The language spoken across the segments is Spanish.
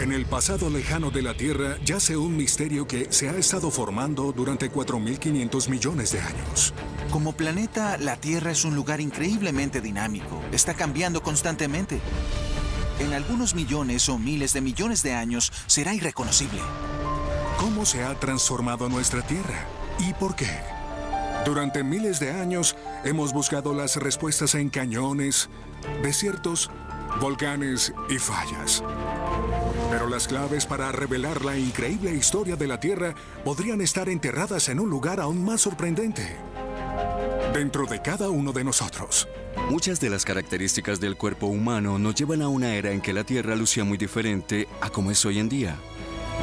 En el pasado lejano de la Tierra yace un misterio que se ha estado formando durante 4.500 millones de años. Como planeta, la Tierra es un lugar increíblemente dinámico. Está cambiando constantemente. En algunos millones o miles de millones de años será irreconocible. ¿Cómo se ha transformado nuestra Tierra? ¿Y por qué? Durante miles de años hemos buscado las respuestas en cañones, desiertos, volcanes y fallas. Pero las claves para revelar la increíble historia de la Tierra podrían estar enterradas en un lugar aún más sorprendente. Dentro de cada uno de nosotros. Muchas de las características del cuerpo humano nos llevan a una era en que la Tierra lucía muy diferente a como es hoy en día.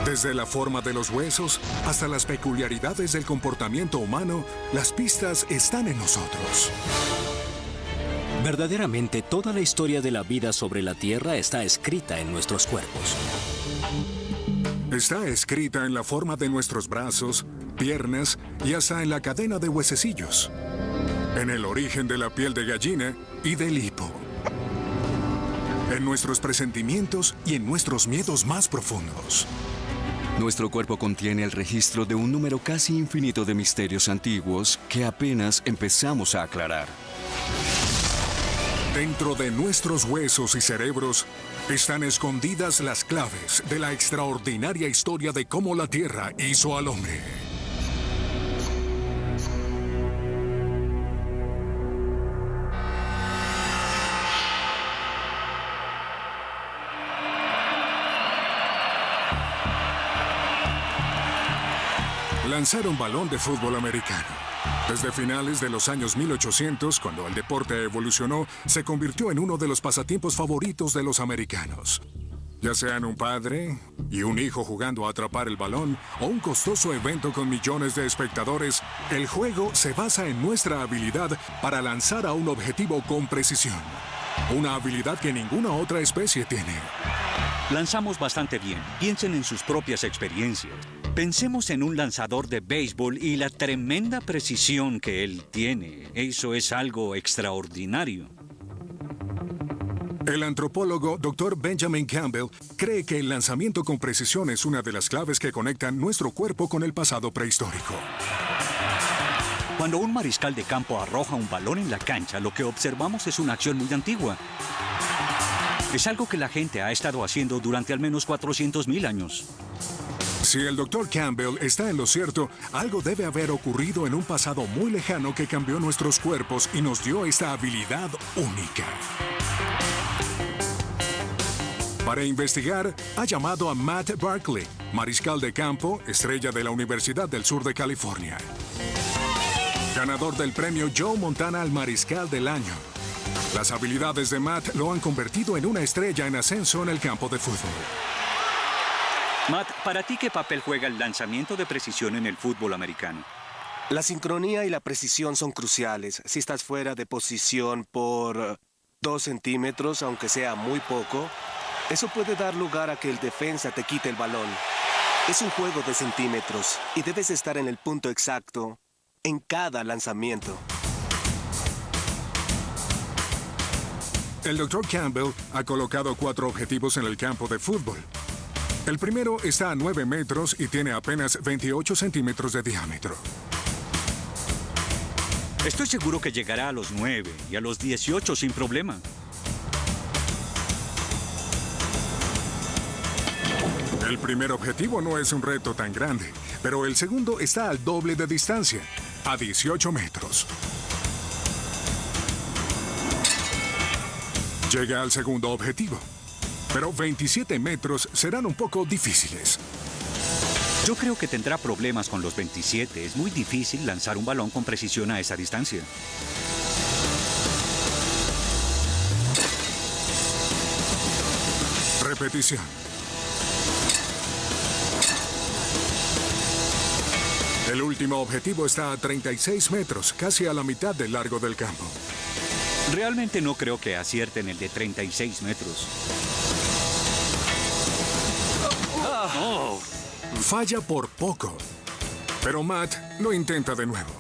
Desde la forma de los huesos hasta las peculiaridades del comportamiento humano, las pistas están en nosotros. Verdaderamente, toda la historia de la vida sobre la Tierra está escrita en nuestros cuerpos. Está escrita en la forma de nuestros brazos, piernas y hasta en la cadena de huesecillos. En el origen de la piel de gallina y del hipo. En nuestros presentimientos y en nuestros miedos más profundos. Nuestro cuerpo contiene el registro de un número casi infinito de misterios antiguos que apenas empezamos a aclarar. Dentro de nuestros huesos y cerebros están escondidas las claves de la extraordinaria historia de cómo la Tierra hizo al hombre. Lanzar un balón de fútbol americano. Desde finales de los años 1800, cuando el deporte evolucionó, se convirtió en uno de los pasatiempos favoritos de los americanos. Ya sean un padre y un hijo jugando a atrapar el balón o un costoso evento con millones de espectadores, el juego se basa en nuestra habilidad para lanzar a un objetivo con precisión. Una habilidad que ninguna otra especie tiene. Lanzamos bastante bien. Piensen en sus propias experiencias. Pensemos en un lanzador de béisbol y la tremenda precisión que él tiene. Eso es algo extraordinario. El antropólogo Dr. Benjamin Campbell cree que el lanzamiento con precisión es una de las claves que conectan nuestro cuerpo con el pasado prehistórico. Cuando un mariscal de campo arroja un balón en la cancha, lo que observamos es una acción muy antigua. Es algo que la gente ha estado haciendo durante al menos 400.000 años. Si el Dr. Campbell está en lo cierto, algo debe haber ocurrido en un pasado muy lejano que cambió nuestros cuerpos y nos dio esta habilidad única. Para investigar, ha llamado a Matt Barkley, mariscal de campo, estrella de la Universidad del Sur de California. Ganador del premio Joe Montana al Mariscal del Año. Las habilidades de Matt lo han convertido en una estrella en ascenso en el campo de fútbol. Matt, ¿para ti qué papel juega el lanzamiento de precisión en el fútbol americano? La sincronía y la precisión son cruciales. Si estás fuera de posición por 2 centímetros, aunque sea muy poco, eso puede dar lugar a que el defensa te quite el balón. Es un juego de centímetros y debes estar en el punto exacto en cada lanzamiento. El Dr. Campbell ha colocado 4 objetivos en el campo de fútbol. El primero está a 9 metros y tiene apenas 28 centímetros de diámetro. Estoy seguro que llegará a los 9 y a los 18 sin problema. El primer objetivo no es un reto tan grande, pero el segundo está al doble de distancia, a 18 metros. Llega al segundo objetivo, pero 27 metros serán un poco difíciles. Yo creo que tendrá problemas con los 27. Es muy difícil lanzar un balón con precisión a esa distancia. Repetición. El último objetivo está a 36 metros, casi a la mitad del largo del campo. Realmente no creo que acierten el de 36 metros. Oh. Falla por poco, pero Matt lo intenta de nuevo.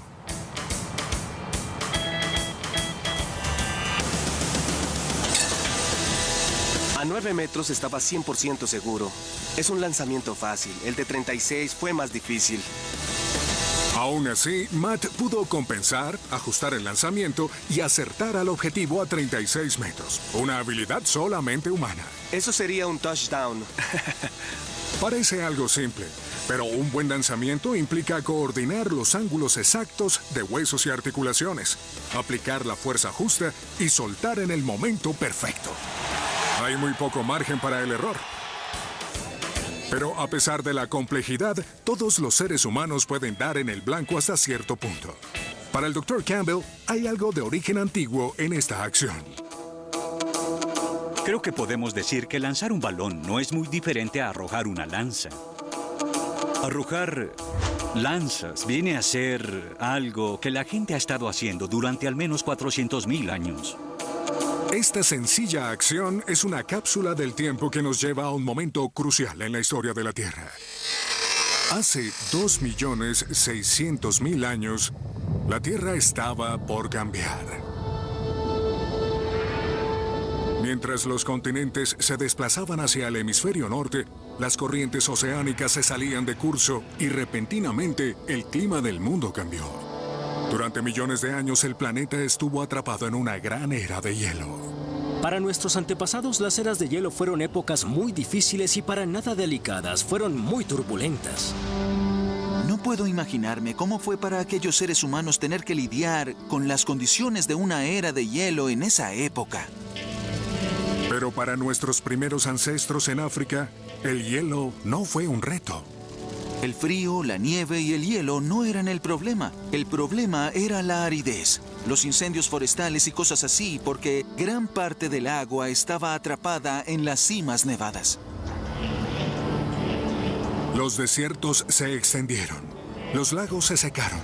A 9 metros estaba 100% seguro. Es un lanzamiento fácil. El de 36 fue más difícil. Aún así, Matt pudo compensar, ajustar el lanzamiento y acertar al objetivo a 36 metros. Una habilidad solamente humana. Eso sería un touchdown. Parece algo simple, pero un buen lanzamiento implica coordinar los ángulos exactos de huesos y articulaciones, aplicar la fuerza justa y soltar en el momento perfecto. Hay muy poco margen para el error. Pero a pesar de la complejidad, todos los seres humanos pueden dar en el blanco hasta cierto punto. Para el Dr. Campbell, hay algo de origen antiguo en esta acción. Creo que podemos decir que lanzar un balón no es muy diferente a arrojar una lanza. Arrojar lanzas viene a ser algo que la gente ha estado haciendo durante al menos 400,000 años. Esta sencilla acción es una cápsula del tiempo que nos lleva a un momento crucial en la historia de la Tierra. Hace 2.600.000 años, la Tierra estaba por cambiar. Mientras los continentes se desplazaban hacia el hemisferio norte, las corrientes oceánicas se salían de curso y repentinamente el clima del mundo cambió. Durante millones de años el planeta estuvo atrapado en una gran era de hielo. Para nuestros antepasados, las eras de hielo fueron épocas muy difíciles y para nada delicadas, fueron muy turbulentas. No puedo imaginarme cómo fue para aquellos seres humanos tener que lidiar con las condiciones de una era de hielo en esa época. Pero para nuestros primeros ancestros en África, el hielo no fue un reto. El frío, la nieve y el hielo no eran el problema. El problema era la aridez, los incendios forestales y cosas así, porque gran parte del agua estaba atrapada en las cimas nevadas. Los desiertos se extendieron, los lagos se secaron,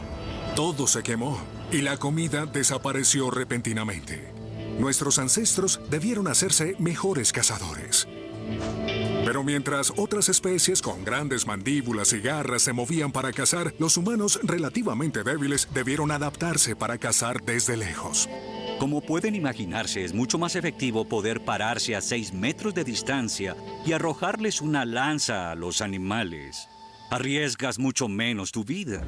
todo se quemó y la comida desapareció repentinamente. Nuestros ancestros debieron hacerse mejores cazadores. Pero mientras otras especies con grandes mandíbulas y garras se movían para cazar, los humanos relativamente débiles debieron adaptarse para cazar desde lejos. Como pueden imaginarse, es mucho más efectivo poder pararse a 6 metros de distancia y arrojarles una lanza a los animales. Arriesgas mucho menos tu vida.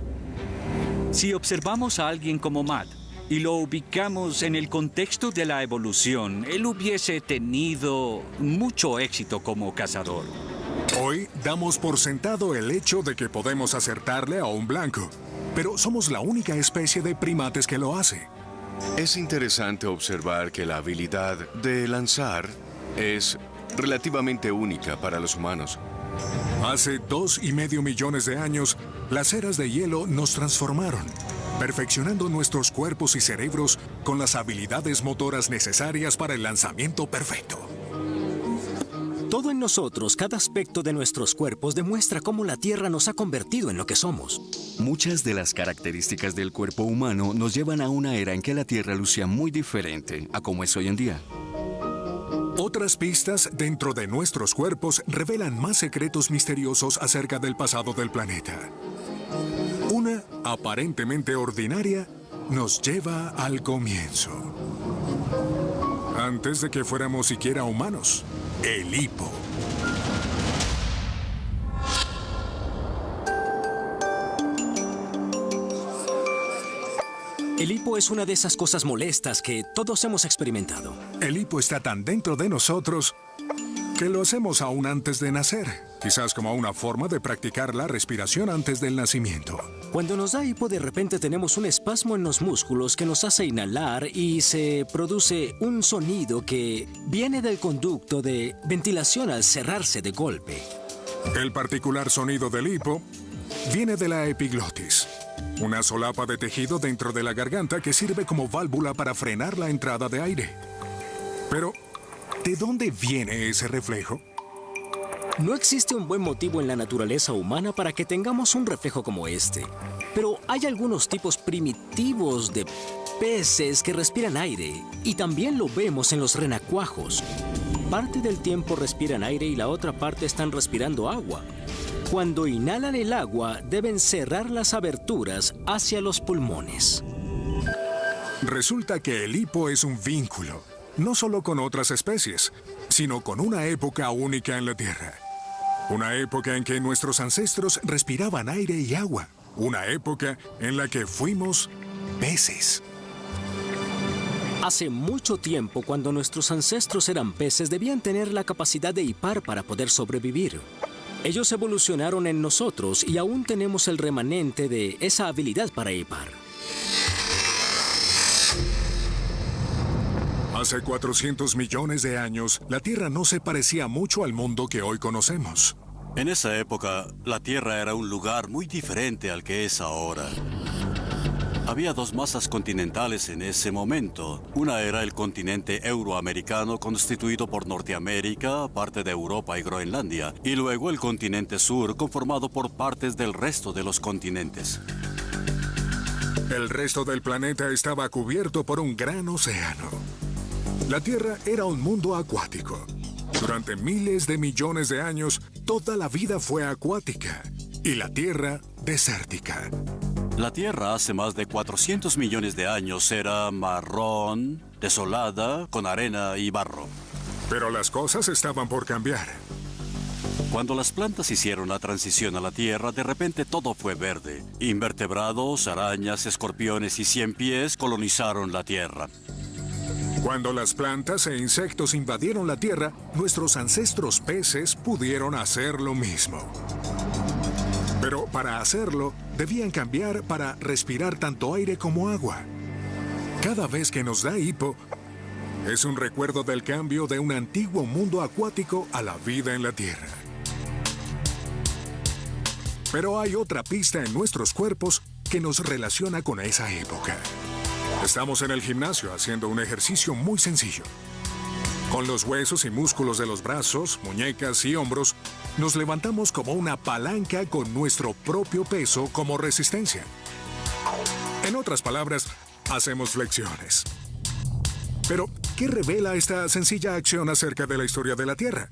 Si observamos a alguien como Matt y lo ubicamos en el contexto de la evolución, él hubiese tenido mucho éxito como cazador. Hoy damos por sentado el hecho de que podemos acertarle a un blanco, pero somos la única especie de primates que lo hace. Es interesante observar que la habilidad de lanzar es relativamente única para los humanos. Hace 2,5 millones de años, las eras de hielo nos transformaron, perfeccionando nuestros cuerpos y cerebros con las habilidades motoras necesarias para el lanzamiento perfecto. Todo en nosotros, cada aspecto de nuestros cuerpos demuestra cómo la Tierra nos ha convertido en lo que somos. Muchas de las características del cuerpo humano nos llevan a una era en que la Tierra lucía muy diferente a como es hoy en día. Otras pistas dentro de nuestros cuerpos revelan más secretos misteriosos acerca del pasado del planeta. Una, aparentemente ordinaria, nos lleva al comienzo. Antes de que fuéramos siquiera humanos, el hipo. El hipo es una de esas cosas molestas que todos hemos experimentado. El hipo está tan dentro de nosotros que lo hacemos aún antes de nacer, quizás como una forma de practicar la respiración antes del nacimiento. Cuando nos da hipo, de repente tenemos un espasmo en los músculos que nos hace inhalar y se produce un sonido que viene del conducto de ventilación al cerrarse de golpe. El particular sonido del hipo viene de la epiglotis, una solapa de tejido dentro de la garganta que sirve como válvula para frenar la entrada de aire. Pero, ¿de dónde viene ese reflejo? No existe un buen motivo en la naturaleza humana para que tengamos un reflejo como este. Pero hay algunos tipos primitivos de peces que respiran aire, y también lo vemos en los renacuajos. Parte del tiempo respiran aire y la otra parte están respirando agua. Cuando inhalan el agua, deben cerrar las aberturas hacia los pulmones. Resulta que el hipo es un vínculo, no solo con otras especies, sino con una época única en la Tierra. Una época en que nuestros ancestros respiraban aire y agua. Una época en la que fuimos peces. Hace mucho tiempo, cuando nuestros ancestros eran peces, debían tener la capacidad de hipar para poder sobrevivir. Ellos evolucionaron en nosotros y aún tenemos el remanente de esa habilidad para hipar. Hace 400 millones de años, la Tierra no se parecía mucho al mundo que hoy conocemos. En esa época, la Tierra era un lugar muy diferente al que es ahora. Había dos masas continentales en ese momento. Una era el continente euroamericano, constituido por Norteamérica, parte de Europa y Groenlandia, y luego el continente sur, conformado por partes del resto de los continentes. El resto del planeta estaba cubierto por un gran océano. La Tierra era un mundo acuático. Durante miles de millones de años, toda la vida fue acuática y la Tierra desértica. La Tierra hace más de 400 millones de años era marrón, desolada, con arena y barro. Pero las cosas estaban por cambiar. Cuando las plantas hicieron la transición a la Tierra, de repente todo fue verde. Invertebrados, arañas, escorpiones y ciempiés colonizaron la Tierra. Cuando las plantas e insectos invadieron la Tierra, nuestros ancestros peces pudieron hacer lo mismo. Pero para hacerlo, debían cambiar para respirar tanto aire como agua. Cada vez que nos da hipo, es un recuerdo del cambio de un antiguo mundo acuático a la vida en la Tierra. Pero hay otra pista en nuestros cuerpos que nos relaciona con esa época. Estamos en el gimnasio haciendo un ejercicio muy sencillo. Con los huesos y músculos de los brazos, muñecas y hombros, nos levantamos como una palanca con nuestro propio peso como resistencia. En otras palabras, hacemos flexiones. Pero, ¿qué revela esta sencilla acción acerca de la historia de la Tierra?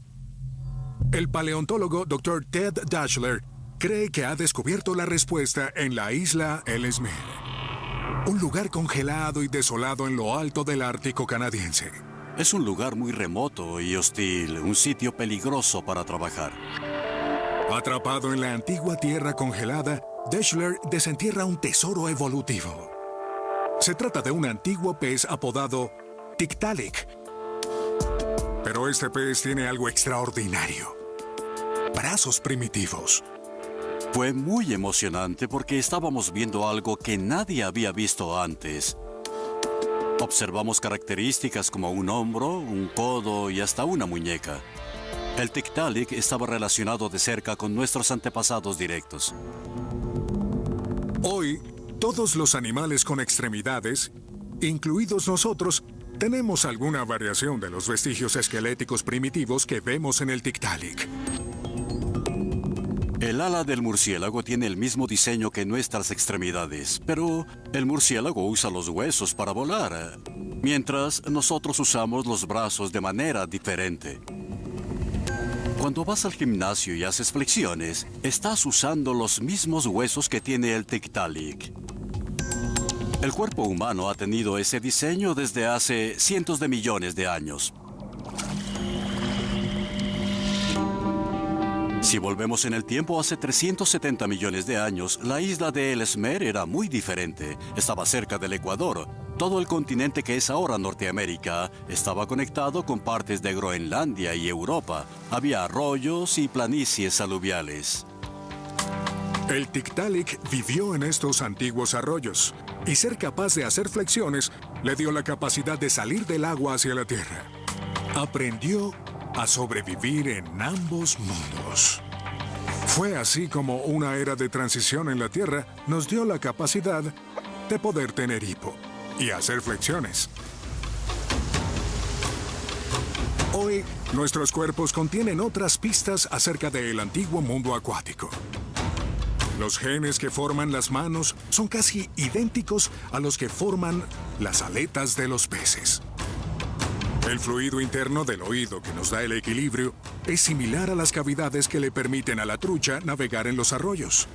El paleontólogo Dr. Ted Dashler cree que ha descubierto la respuesta en la isla Ellesmere, un lugar congelado y desolado en lo alto del Ártico canadiense. Es un lugar muy remoto y hostil, un sitio peligroso para trabajar. Atrapado en la antigua tierra congelada, Dashler desentierra un tesoro evolutivo. Se trata de un antiguo pez apodado Tiktaalik. Pero este pez tiene algo extraordinario: brazos primitivos. Fue muy emocionante porque estábamos viendo algo que nadie había visto antes. Observamos características como un hombro, un codo y hasta una muñeca. El Tiktaalik estaba relacionado de cerca con nuestros antepasados directos. Hoy, todos los animales con extremidades, incluidos nosotros, tenemos alguna variación de los vestigios esqueléticos primitivos que vemos en el Tiktaalik. El ala del murciélago tiene el mismo diseño que nuestras extremidades, pero el murciélago usa los huesos para volar, mientras nosotros usamos los brazos de manera diferente. Cuando vas al gimnasio y haces flexiones, estás usando los mismos huesos que tiene el Tiktaalik. El cuerpo humano ha tenido ese diseño desde hace cientos de millones de años. Si volvemos en el tiempo, hace 370 millones de años, la isla de Ellesmere era muy diferente. Estaba cerca del Ecuador. Todo el continente que es ahora Norteamérica estaba conectado con partes de Groenlandia y Europa. Había arroyos y planicies aluviales. El Tiktaalik vivió en estos antiguos arroyos, y ser capaz de hacer flexiones le dio la capacidad de salir del agua hacia la tierra. Aprendió a sobrevivir en ambos mundos. Fue así como una era de transición en la Tierra nos dio la capacidad de poder tener hipo y hacer flexiones. Hoy, nuestros cuerpos contienen otras pistas acerca del antiguo mundo acuático. Los genes que forman las manos son casi idénticos a los que forman las aletas de los peces. El fluido interno del oído que nos da el equilibrio es similar a las cavidades que le permiten a la trucha navegar en los arroyos.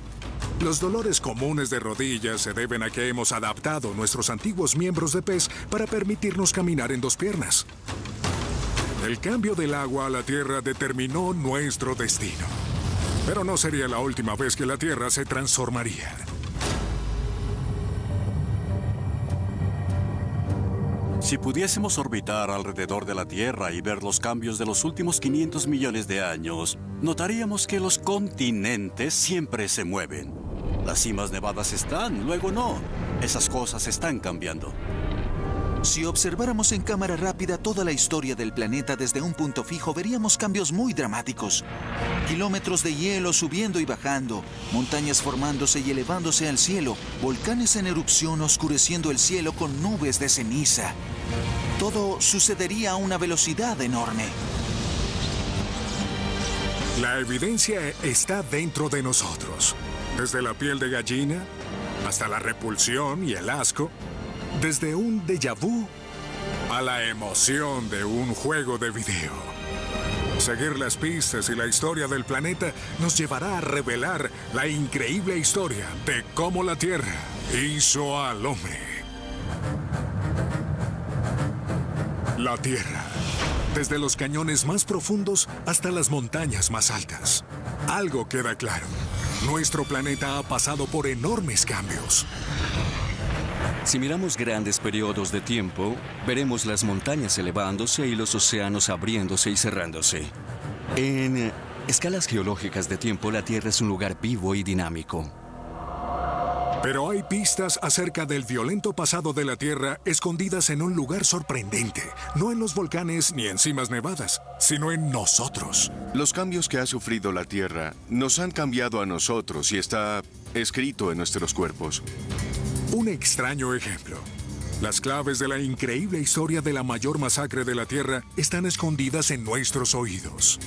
Los dolores comunes de rodillas se deben a que hemos adaptado nuestros antiguos miembros de pez para permitirnos caminar en dos piernas. El cambio del agua a la Tierra determinó nuestro destino. Pero no sería la última vez que la Tierra se transformaría. Si pudiésemos orbitar alrededor de la Tierra y ver los cambios de los últimos 500 millones de años, notaríamos que los continentes siempre se mueven. Las cimas nevadas están, luego no. Esas cosas están cambiando. Si observáramos en cámara rápida toda la historia del planeta desde un punto fijo, veríamos cambios muy dramáticos. Kilómetros de hielo subiendo y bajando, montañas formándose y elevándose al cielo, volcanes en erupción oscureciendo el cielo con nubes de ceniza. Todo sucedería a una velocidad enorme. La evidencia está dentro de nosotros. Desde la piel de gallina hasta la repulsión y el asco. Desde un déjà vu a la emoción de un juego de video. Seguir las pistas y la historia del planeta nos llevará a revelar la increíble historia de cómo la Tierra hizo al hombre. La Tierra, desde los cañones más profundos hasta las montañas más altas. Algo queda claro, nuestro planeta ha pasado por enormes cambios. Si miramos grandes periodos de tiempo, veremos las montañas elevándose y los océanos abriéndose y cerrándose. En escalas geológicas de tiempo, la Tierra es un lugar vivo y dinámico. Pero hay pistas acerca del violento pasado de la Tierra escondidas en un lugar sorprendente. No en los volcanes ni en cimas nevadas, sino en nosotros. Los cambios que ha sufrido la Tierra nos han cambiado a nosotros y está escrito en nuestros cuerpos. Un extraño ejemplo. Las claves de la increíble historia de la mayor masacre de la Tierra están escondidas en nuestros oídos.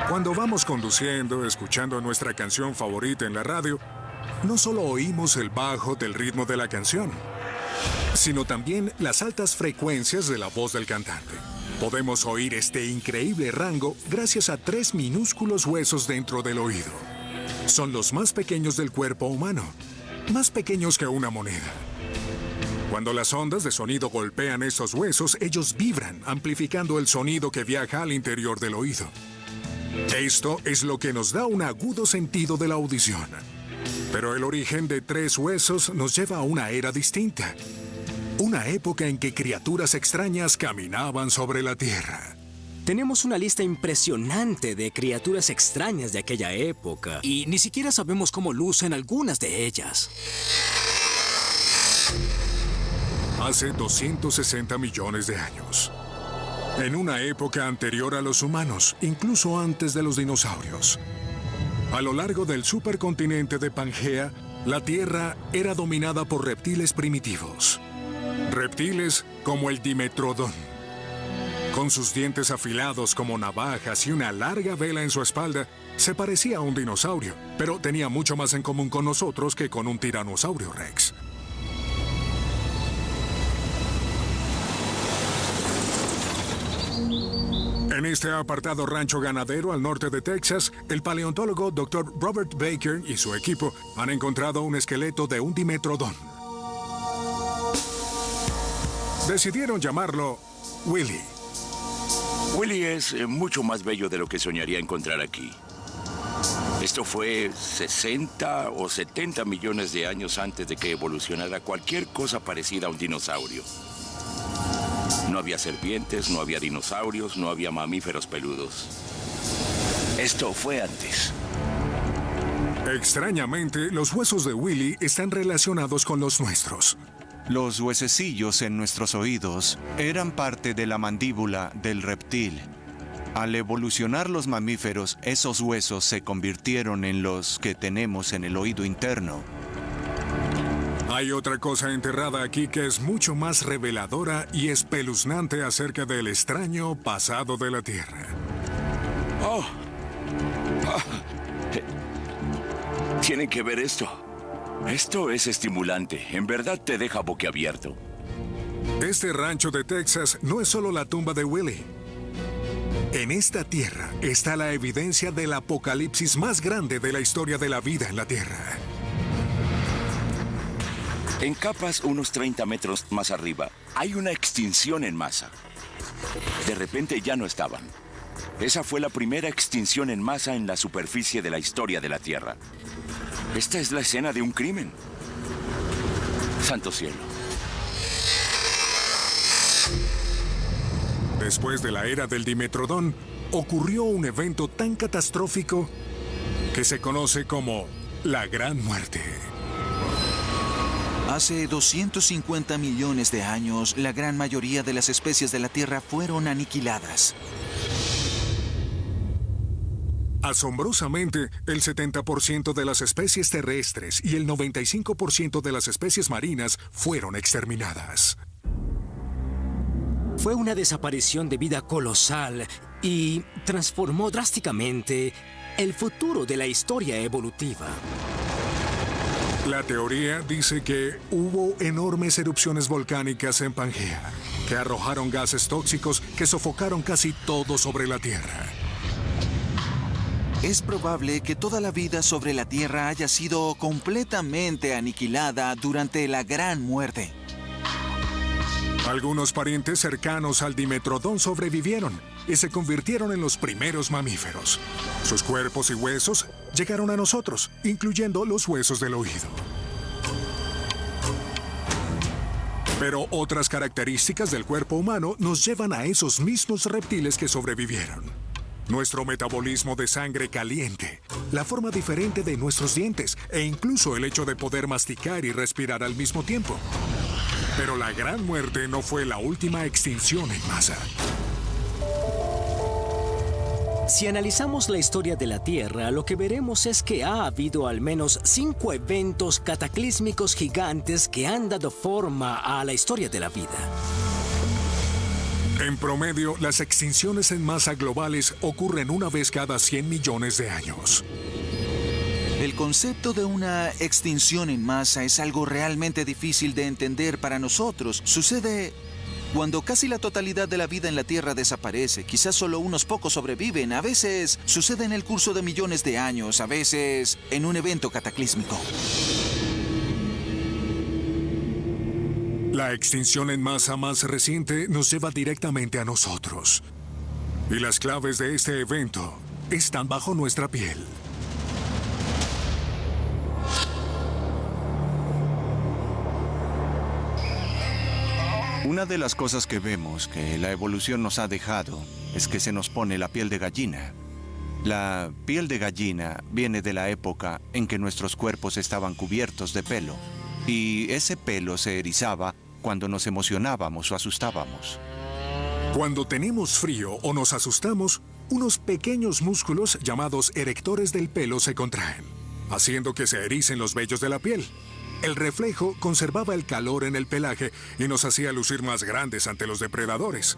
Cuando vamos conduciendo, escuchando nuestra canción favorita en la radio, no solo oímos el bajo del ritmo de la canción, sino también las altas frecuencias de la voz del cantante. Podemos oír este increíble rango gracias a 3 minúsculos huesos dentro del oído. Son los más pequeños del cuerpo humano, más pequeños que una moneda. Cuando las ondas de sonido golpean estos huesos, ellos vibran, amplificando el sonido que viaja al interior del oído. Esto es lo que nos da un agudo sentido de la audición. Pero el origen de 3 huesos nos lleva a una era distinta. Una época en que criaturas extrañas caminaban sobre la Tierra. Tenemos una lista impresionante de criaturas extrañas de aquella época. Y ni siquiera sabemos cómo lucen algunas de ellas. Hace 260 millones de años. En una época anterior a los humanos, incluso antes de los dinosaurios. A lo largo del supercontinente de Pangea, la Tierra era dominada por reptiles primitivos. Reptiles como el Dimetrodon. Con sus dientes afilados como navajas y una larga vela en su espalda, se parecía a un dinosaurio, pero tenía mucho más en común con nosotros que con un tiranosaurio Rex. En este apartado rancho ganadero al norte de Texas, el paleontólogo Dr. Robert Baker y su equipo han encontrado un esqueleto de un Dimetrodon. Decidieron llamarlo Willy. Willy es mucho más bello de lo que soñaría encontrar aquí. Esto fue 60 o 70 millones de años antes de que evolucionara cualquier cosa parecida a un dinosaurio. No había serpientes, no había dinosaurios, no había mamíferos peludos. Esto fue antes. Extrañamente, los huesos de Willy están relacionados con los nuestros. Los huesecillos en nuestros oídos eran parte de la mandíbula del reptil. Al evolucionar los mamíferos, esos huesos se convirtieron en los que tenemos en el oído interno. Hay otra cosa enterrada aquí que es mucho más reveladora y espeluznante acerca del extraño pasado de la Tierra. Tienen que ver esto. Esto es estimulante. En verdad te deja boquiabierto. Este rancho de Texas no es solo la tumba de Willy. En esta tierra está la evidencia del apocalipsis más grande de la historia de la vida en la Tierra. En capas unos 30 metros más arriba, hay una extinción en masa. De repente ya no estaban. Esa fue la primera extinción en masa en la superficie de la historia de la Tierra. Esta es la escena de un crimen. Santo cielo. Después de la era del Dimetrodón, ocurrió un evento tan catastrófico que se conoce como la Gran Muerte. Hace 250 millones de años, la gran mayoría de las especies de la Tierra fueron aniquiladas. Asombrosamente, el 70% de las especies terrestres y el 95% de las especies marinas fueron exterminadas. Fue una desaparición de vida colosal y transformó drásticamente el futuro de la historia evolutiva. La teoría dice que hubo enormes erupciones volcánicas en Pangea, que arrojaron gases tóxicos que sofocaron casi todo sobre la Tierra. Es probable que toda la vida sobre la Tierra haya sido completamente aniquilada durante la Gran Muerte. Algunos parientes cercanos al Dimetrodón sobrevivieron y se convirtieron en los primeros mamíferos. Sus cuerpos y huesos llegaron a nosotros, incluyendo los huesos del oído. Pero otras características del cuerpo humano nos llevan a esos mismos reptiles que sobrevivieron. Nuestro metabolismo de sangre caliente, la forma diferente de nuestros dientes e incluso el hecho de poder masticar y respirar al mismo tiempo. Pero la Gran Muerte no fue la última extinción en masa. Si analizamos la historia de la Tierra, lo que veremos es que ha habido al menos 5 eventos cataclísmicos gigantes que han dado forma a la historia de la vida. En promedio, las extinciones en masa globales ocurren una vez cada 100 millones de años. El concepto de una extinción en masa es algo realmente difícil de entender para nosotros. Sucede cuando casi la totalidad de la vida en la Tierra desaparece. Quizás solo unos pocos sobreviven. A veces sucede en el curso de millones de años, a veces en un evento cataclísmico. La extinción en masa más reciente nos lleva directamente a nosotros. Y las claves de este evento están bajo nuestra piel. Una de las cosas que vemos que la evolución nos ha dejado es que se nos pone la piel de gallina. La piel de gallina viene de la época en que nuestros cuerpos estaban cubiertos de pelo, y ese pelo se erizaba cuando nos emocionábamos o asustábamos. Cuando tenemos frío o nos asustamos, unos pequeños músculos llamados erectores del pelo se contraen, haciendo que se ericen los vellos de la piel. El reflejo conservaba el calor en el pelaje y nos hacía lucir más grandes ante los depredadores.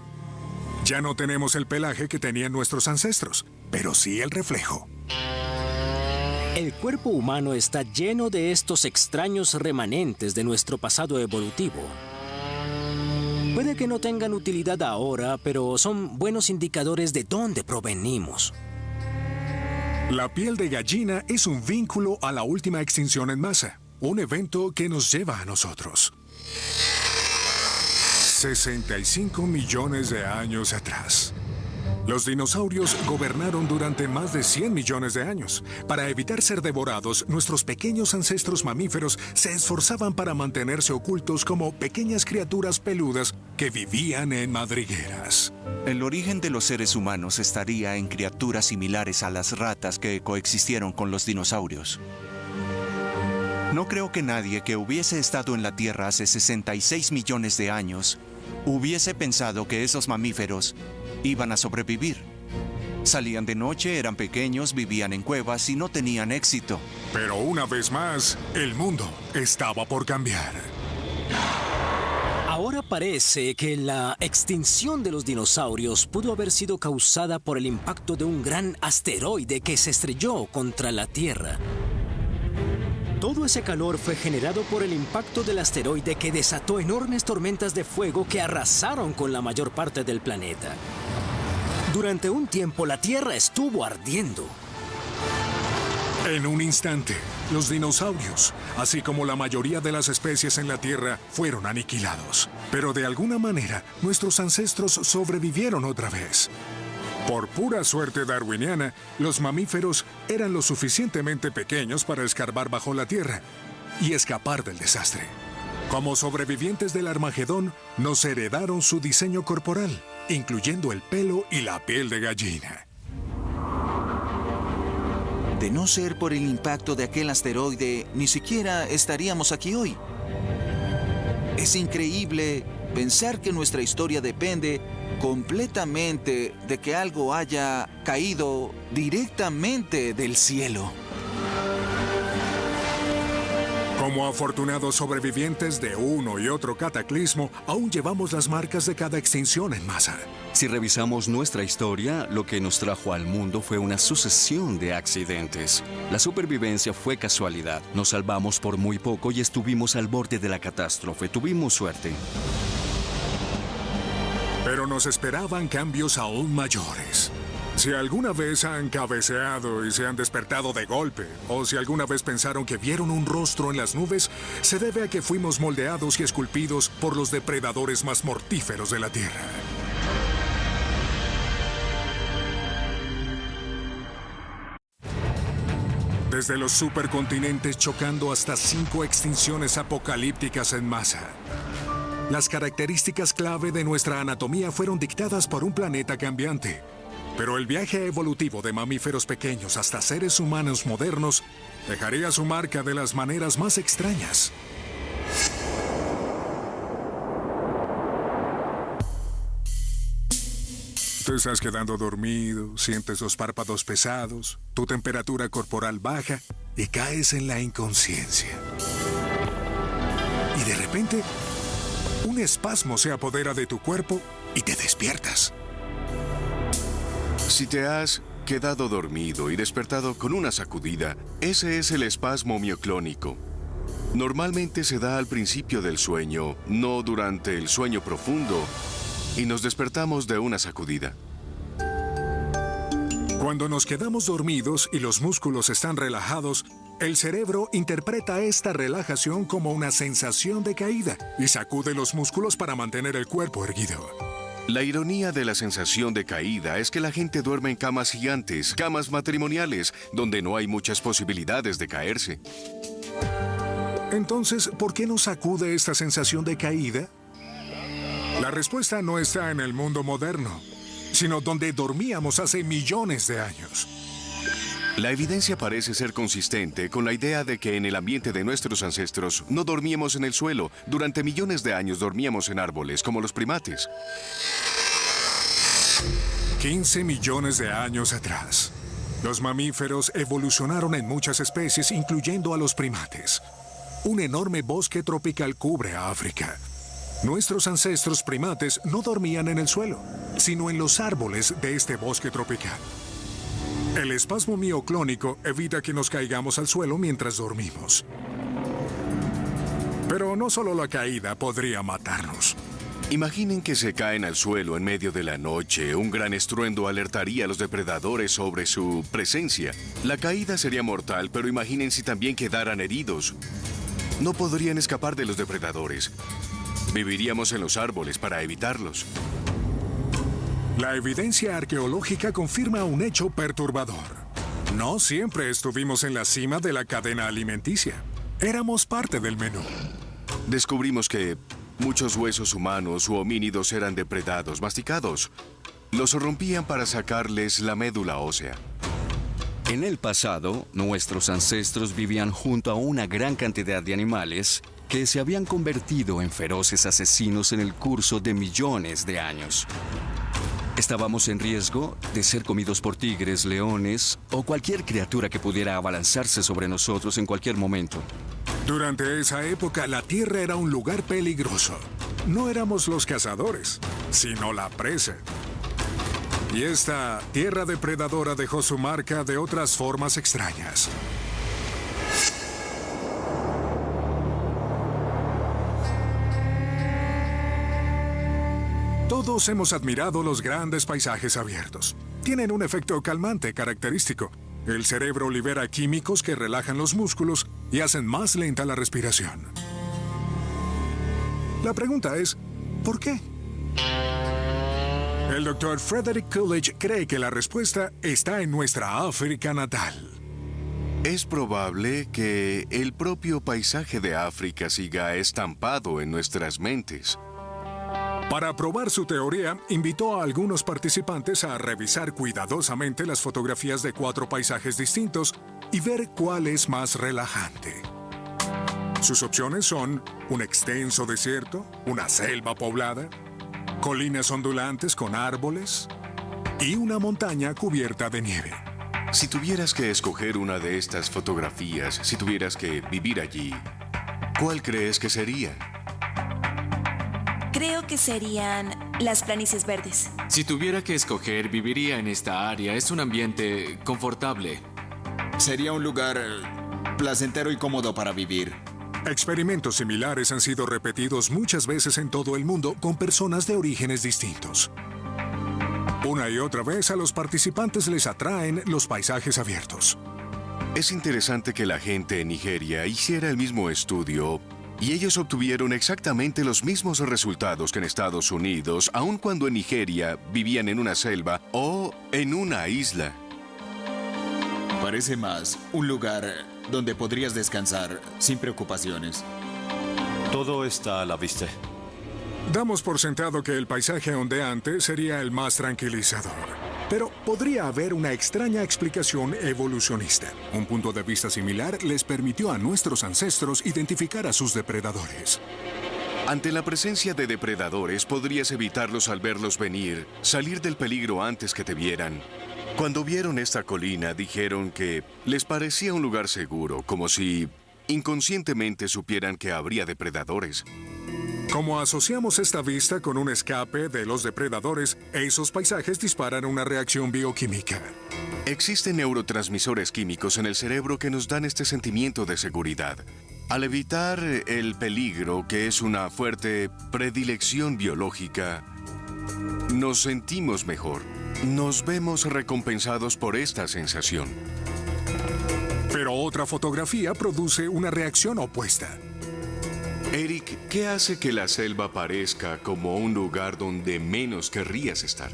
Ya no tenemos el pelaje que tenían nuestros ancestros, pero sí el reflejo. El cuerpo humano está lleno de estos extraños remanentes de nuestro pasado evolutivo. Puede que no tengan utilidad ahora, pero son buenos indicadores de dónde provenimos. La piel de gallina es un vínculo a la última extinción en masa. Un evento que nos lleva a nosotros. 65 millones de años atrás. Los dinosaurios gobernaron durante más de 100 millones de años. Para evitar ser devorados, nuestros pequeños ancestros mamíferos se esforzaban para mantenerse ocultos como pequeñas criaturas peludas que vivían en madrigueras. El origen de los seres humanos estaría en criaturas similares a las ratas que coexistieron con los dinosaurios. No creo que nadie que hubiese estado en la Tierra hace 66 millones de años hubiese pensado que esos mamíferos iban a sobrevivir. Salían de noche, eran pequeños, vivían en cuevas y no tenían éxito. Pero una vez más, el mundo estaba por cambiar. Ahora parece que la extinción de los dinosaurios pudo haber sido causada por el impacto de un gran asteroide que se estrelló contra la Tierra. Todo ese calor fue generado por el impacto del asteroide que desató enormes tormentas de fuego que arrasaron con la mayor parte del planeta. Durante un tiempo la Tierra estuvo ardiendo. En un instante, los dinosaurios, así como la mayoría de las especies en la Tierra, fueron aniquilados. Pero de alguna manera, nuestros ancestros sobrevivieron otra vez. Por pura suerte darwiniana, los mamíferos eran lo suficientemente pequeños para escarbar bajo la Tierra y escapar del desastre. Como sobrevivientes del Armagedón, nos heredaron su diseño corporal, incluyendo el pelo y la piel de gallina. De no ser por el impacto de aquel asteroide, ni siquiera estaríamos aquí hoy. Es increíble pensar que nuestra historia depende completamente de que algo haya caído directamente del cielo. Como afortunados sobrevivientes de uno y otro cataclismo, aún llevamos las marcas de cada extinción en masa. Si revisamos nuestra historia, lo que nos trajo al mundo fue una sucesión de accidentes. La supervivencia fue casualidad. Nos salvamos por muy poco y estuvimos al borde de la catástrofe. Tuvimos suerte. Pero nos esperaban cambios aún mayores. Si alguna vez han cabeceado y se han despertado de golpe, o si alguna vez pensaron que vieron un rostro en las nubes, se debe a que fuimos moldeados y esculpidos por los depredadores más mortíferos de la Tierra. Desde los supercontinentes chocando hasta 5 extinciones apocalípticas en masa. Las características clave de nuestra anatomía fueron dictadas por un planeta cambiante. Pero el viaje evolutivo de mamíferos pequeños hasta seres humanos modernos dejaría su marca de las maneras más extrañas. Te estás quedando dormido, sientes los párpados pesados, tu temperatura corporal baja y caes en la inconsciencia. Y de repente, un espasmo se apodera de tu cuerpo y te despiertas. Si te has quedado dormido y despertado con una sacudida, ese es el espasmo mioclónico. Normalmente se da al principio del sueño, no durante el sueño profundo, y nos despertamos de una sacudida. Cuando nos quedamos dormidos y los músculos están relajados, el cerebro interpreta esta relajación como una sensación de caída y sacude los músculos para mantener el cuerpo erguido. La ironía de la sensación de caída es que la gente duerme en camas gigantes, camas matrimoniales, donde no hay muchas posibilidades de caerse. Entonces, ¿por qué nos sacude esta sensación de caída? La respuesta no está en el mundo moderno, sino donde dormíamos hace millones de años. La evidencia parece ser consistente con la idea de que en el ambiente de nuestros ancestros no dormíamos en el suelo. Durante millones de años dormíamos en árboles, como los primates. 15 millones de años atrás, los mamíferos evolucionaron en muchas especies, incluyendo a los primates. Un enorme bosque tropical cubre a África. Nuestros ancestros primates no dormían en el suelo, sino en los árboles de este bosque tropical. El espasmo mioclónico evita que nos caigamos al suelo mientras dormimos. Pero no solo la caída podría matarnos. Imaginen que se caen al suelo en medio de la noche. Un gran estruendo alertaría a los depredadores sobre su presencia. La caída sería mortal, pero imaginen si también quedaran heridos. No podrían escapar de los depredadores. Viviríamos en los árboles para evitarlos. La evidencia arqueológica confirma un hecho perturbador. No siempre estuvimos en la cima de la cadena alimenticia. Éramos parte del menú. Descubrimos que muchos huesos humanos u homínidos eran depredados, masticados. Los rompían para sacarles la médula ósea. En el pasado, nuestros ancestros vivían junto a una gran cantidad de animales que se habían convertido en feroces asesinos en el curso de millones de años. Estábamos en riesgo de ser comidos por tigres, leones o cualquier criatura que pudiera abalanzarse sobre nosotros en cualquier momento. Durante esa época, la Tierra era un lugar peligroso. No éramos los cazadores, sino la presa. Y esta tierra depredadora dejó su marca de otras formas extrañas. Todos hemos admirado los grandes paisajes abiertos. Tienen un efecto calmante característico. El cerebro libera químicos que relajan los músculos y hacen más lenta la respiración. La pregunta es, ¿por qué? El Dr. Frederick Coolidge cree que la respuesta está en nuestra África natal. Es probable que el propio paisaje de África siga estampado en nuestras mentes. Para probar su teoría, invitó a algunos participantes a revisar cuidadosamente las fotografías de 4 paisajes distintos y ver cuál es más relajante. Sus opciones son un extenso desierto, una selva poblada, colinas ondulantes con árboles y una montaña cubierta de nieve. Si tuvieras que escoger una de estas fotografías, si tuvieras que vivir allí, ¿cuál crees que sería? Creo que serían las planicies verdes. Si tuviera que escoger, viviría en esta área. Es un ambiente confortable. Sería un lugar placentero y cómodo para vivir. Experimentos similares han sido repetidos muchas veces en todo el mundo con personas de orígenes distintos. Una y otra vez a los participantes les atraen los paisajes abiertos. Es interesante que la gente en Nigeria hiciera el mismo estudio y ellos obtuvieron exactamente los mismos resultados que en Estados Unidos, aun cuando en Nigeria vivían en una selva o en una isla. Parece más un lugar donde podrías descansar sin preocupaciones. Todo está a la vista. Damos por sentado que el paisaje ondeante sería el más tranquilizador. Pero podría haber una extraña explicación evolucionista. Un punto de vista similar les permitió a nuestros ancestros identificar a sus depredadores. Ante la presencia de depredadores, podrías evitarlos al verlos venir, salir del peligro antes que te vieran. Cuando vieron esta colina, dijeron que les parecía un lugar seguro, como si inconscientemente supieran que habría depredadores. Como asociamos esta vista con un escape de los depredadores, esos paisajes disparan una reacción bioquímica. Existen neurotransmisores químicos en el cerebro que nos dan este sentimiento de seguridad. Al evitar el peligro, que es una fuerte predilección biológica, nos sentimos mejor. Nos vemos recompensados por esta sensación. Pero otra fotografía produce una reacción opuesta. Eric, ¿qué hace que la selva parezca como un lugar donde menos querrías estar?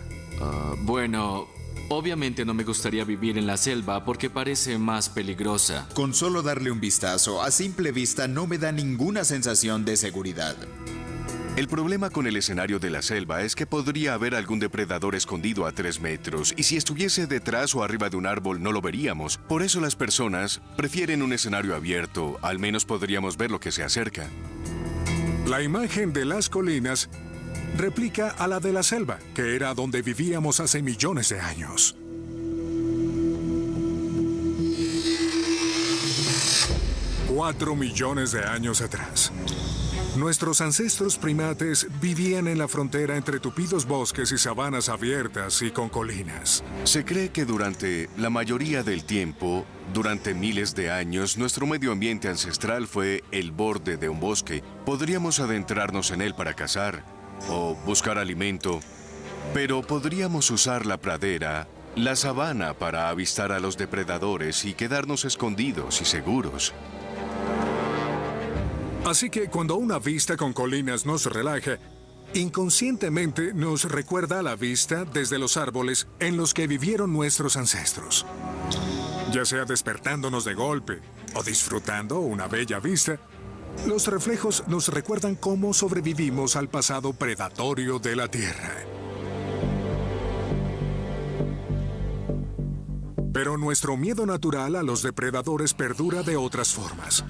Bueno, obviamente no me gustaría vivir en la selva porque parece más peligrosa. Con solo darle un vistazo, a simple vista no me da ninguna sensación de seguridad. El problema con el escenario de la selva es que podría haber algún depredador escondido a 3 metros, y si estuviese detrás o arriba de un árbol no lo veríamos. Por eso las personas prefieren un escenario abierto, al menos podríamos ver lo que se acerca. La imagen de las colinas replica a la de la selva, que era donde vivíamos hace millones de años. Cuatro millones de años atrás. Nuestros ancestros primates vivían en la frontera entre tupidos bosques y sabanas abiertas y con colinas. Se cree que durante la mayoría del tiempo, durante miles de años, nuestro medio ambiente ancestral fue el borde de un bosque. Podríamos adentrarnos en él para cazar o buscar alimento, pero podríamos usar la pradera, la sabana para avistar a los depredadores y quedarnos escondidos y seguros. Así que cuando una vista con colinas nos relaja, inconscientemente nos recuerda a la vista desde los árboles en los que vivieron nuestros ancestros. Ya sea despertándonos de golpe o disfrutando una bella vista, los reflejos nos recuerdan cómo sobrevivimos al pasado predatorio de la Tierra. Pero nuestro miedo natural a los depredadores perdura de otras formas.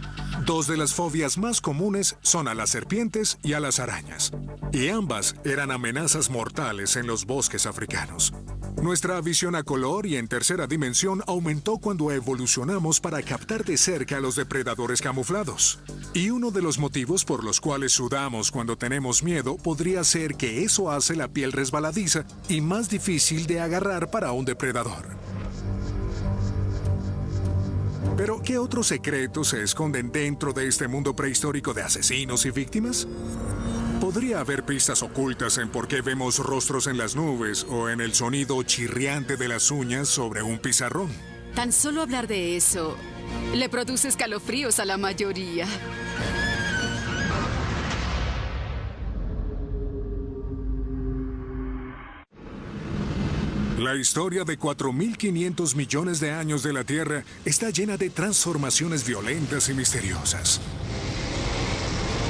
Dos de las fobias más comunes son a las serpientes y a las arañas, y ambas eran amenazas mortales en los bosques africanos. Nuestra visión a color y en tercera dimensión aumentó cuando evolucionamos para captar de cerca a los depredadores camuflados. Y uno de los motivos por los cuales sudamos cuando tenemos miedo podría ser que eso hace la piel resbaladiza y más difícil de agarrar para un depredador. Pero, ¿qué otros secretos se esconden dentro de este mundo prehistórico de asesinos y víctimas? Podría haber pistas ocultas en por qué vemos rostros en las nubes o en el sonido chirriante de las uñas sobre un pizarrón. Tan solo hablar de eso le produce escalofríos a la mayoría. La historia de 4.500 millones de años de la Tierra está llena de transformaciones violentas y misteriosas.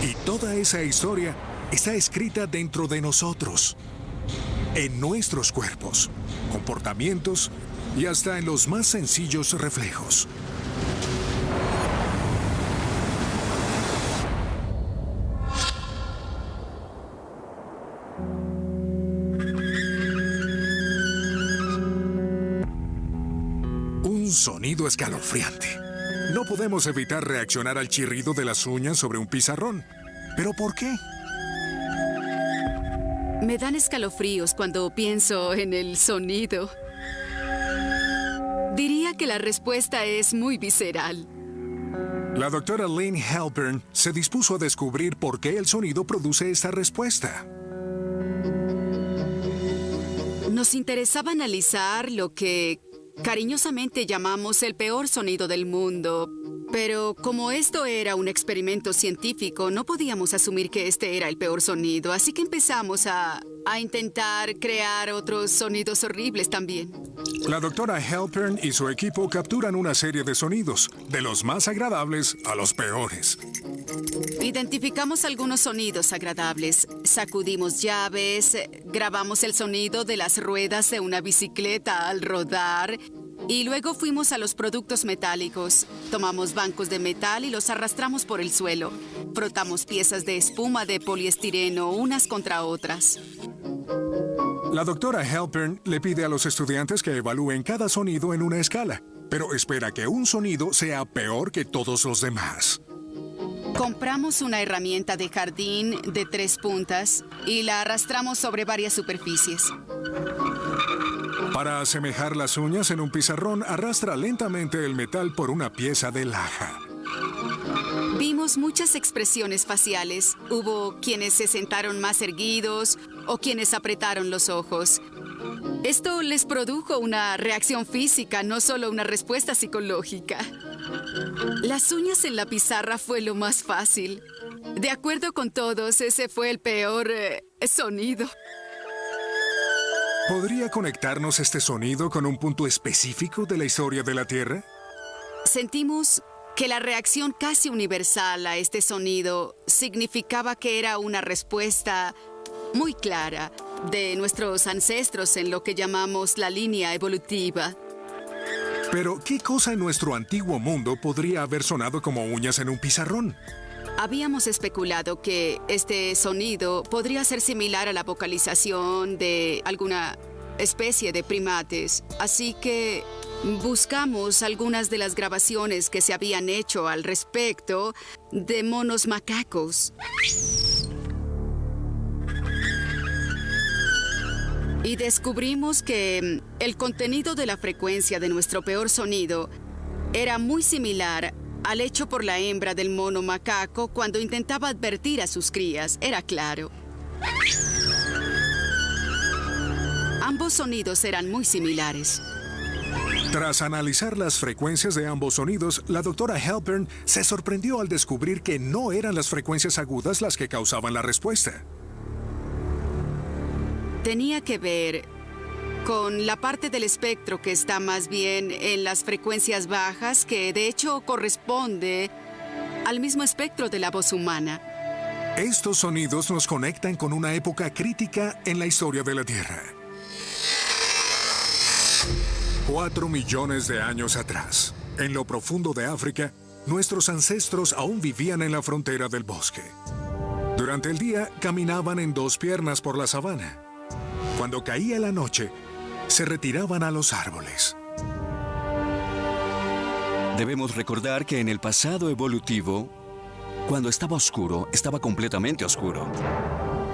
Y toda esa historia está escrita dentro de nosotros, en nuestros cuerpos, comportamientos y hasta en los más sencillos reflejos. Un sonido escalofriante. No podemos evitar reaccionar al chirrido de las uñas sobre un pizarrón. ¿Pero por qué? Me dan escalofríos cuando pienso en el sonido. Diría que la respuesta es muy visceral. La doctora Lynn Halpern se dispuso a descubrir por qué el sonido produce esta respuesta. Nos interesaba analizar lo que cariñosamente llamamos el peor sonido del mundo. Pero como esto era un experimento científico, no podíamos asumir que este era el peor sonido. Así que empezamos a intentar crear otros sonidos horribles también. La doctora Halpern y su equipo capturan una serie de sonidos, de los más agradables a los peores. Identificamos algunos sonidos agradables. Sacudimos llaves, grabamos el sonido de las ruedas de una bicicleta al rodar. Y luego fuimos a los productos metálicos. Tomamos bancos de metal y los arrastramos por el suelo. Frotamos piezas de espuma de poliestireno unas contra otras. La doctora Halpern le pide a los estudiantes que evalúen cada sonido en una escala, pero espera que un sonido sea peor que todos los demás. Compramos una herramienta de jardín de 3 puntas y la arrastramos sobre varias superficies. Para asemejar las uñas en un pizarrón, arrastra lentamente el metal por una pieza de laja. Vimos muchas expresiones faciales. Hubo quienes se sentaron más erguidos o quienes apretaron los ojos. Esto les produjo una reacción física, no solo una respuesta psicológica. Las uñas en la pizarra fue lo más fácil. De acuerdo con todos, ese fue el peor sonido. ¿Podría conectarnos este sonido con un punto específico de la historia de la Tierra? Sentimos que la reacción casi universal a este sonido significaba que era una respuesta muy clara de nuestros ancestros en lo que llamamos la línea evolutiva. Pero, ¿qué cosa en nuestro antiguo mundo podría haber sonado como uñas en un pizarrón? Habíamos especulado que este sonido podría ser similar a la vocalización de alguna especie de primates. Así que buscamos algunas de las grabaciones que se habían hecho al respecto de monos macacos. Y descubrimos que el contenido de la frecuencia de nuestro peor sonido era muy similar al hecho por la hembra del mono macaco cuando intentaba advertir a sus crías. Era claro. Ambos sonidos eran muy similares. Tras analizar las frecuencias de ambos sonidos, la doctora Halpern se sorprendió al descubrir que no eran las frecuencias agudas las que causaban la respuesta. Tenía que ver con la parte del espectro que está más bien en las frecuencias bajas, que de hecho corresponde al mismo espectro de la voz humana. Estos sonidos nos conectan con una época crítica en la historia de la Tierra. 4 millones de años atrás, en lo profundo de África, nuestros ancestros aún vivían en la frontera del bosque. Durante el día, caminaban en 2 piernas por la sabana. Cuando caía la noche, se retiraban a los árboles. Debemos recordar que en el pasado evolutivo, cuando estaba oscuro, estaba completamente oscuro.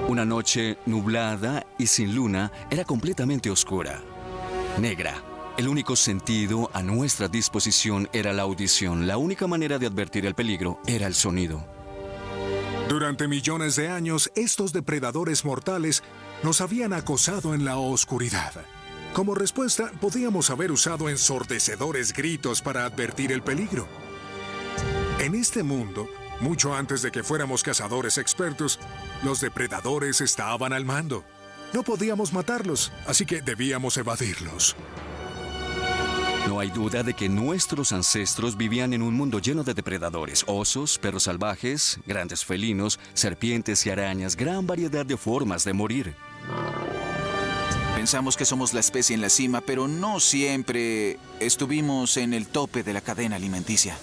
Una noche nublada y sin luna era completamente oscura, negra. El único sentido a nuestra disposición era la audición. La única manera de advertir el peligro era el sonido. Durante millones de años, estos depredadores mortales nos habían acosado en la oscuridad. Como respuesta, podíamos haber usado ensordecedores gritos para advertir el peligro. En este mundo, mucho antes de que fuéramos cazadores expertos, los depredadores estaban al mando. No podíamos matarlos, así que debíamos evadirlos. No hay duda de que nuestros ancestros vivían en un mundo lleno de depredadores, osos, perros salvajes, grandes felinos, serpientes y arañas, gran variedad de formas de morir. Pensamos que somos la especie en la cima, pero no siempre estuvimos en el tope de la cadena alimenticia.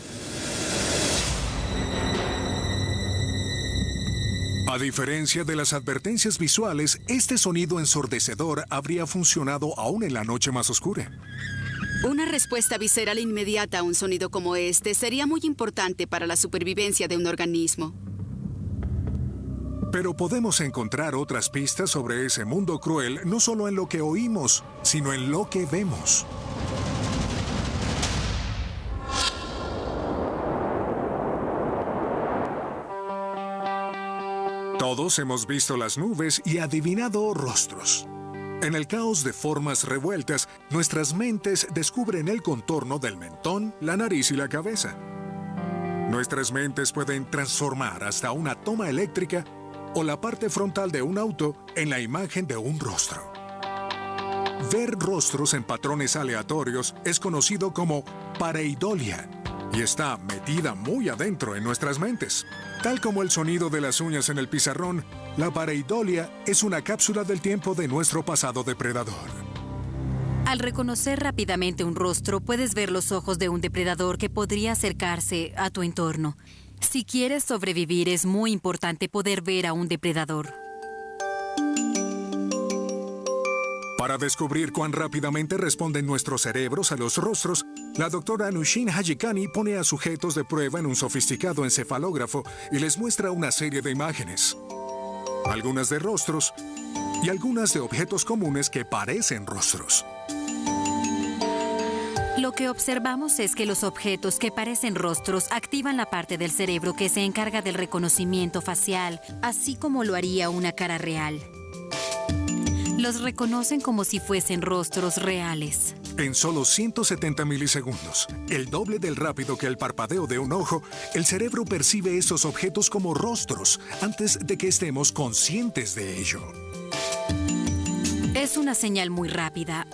A diferencia de las advertencias visuales, este sonido ensordecedor habría funcionado aún en la noche más oscura. Una respuesta visceral inmediata a un sonido como este sería muy importante para la supervivencia de un organismo. Pero podemos encontrar otras pistas sobre ese mundo cruel, no solo en lo que oímos, sino en lo que vemos. Todos hemos visto las nubes y adivinado rostros. En el caos de formas revueltas, nuestras mentes descubren el contorno del mentón, la nariz y la cabeza. Nuestras mentes pueden transformar hasta una toma eléctrica o la parte frontal de un auto en la imagen de un rostro. Ver rostros en patrones aleatorios es conocido como pareidolia y está metida muy adentro en nuestras mentes. Tal como el sonido de las uñas en el pizarrón, la pareidolia es una cápsula del tiempo de nuestro pasado depredador. Al reconocer rápidamente un rostro, puedes ver los ojos de un depredador que podría acercarse a tu entorno. Si quieres sobrevivir, es muy importante poder ver a un depredador. Para descubrir cuán rápidamente responden nuestros cerebros a los rostros, la doctora Nushin Hajikani pone a sujetos de prueba en un sofisticado encefalógrafo y les muestra una serie de imágenes. Algunas de rostros y algunas de objetos comunes que parecen rostros. Lo que observamos es que los objetos que parecen rostros activan la parte del cerebro que se encarga del reconocimiento facial, así como lo haría una cara real. Los reconocen como si fuesen rostros reales. En solo 170 milisegundos, el doble del rápido que el parpadeo de un ojo, el cerebro percibe esos objetos como rostros antes de que estemos conscientes de ello. Es una señal muy rápida.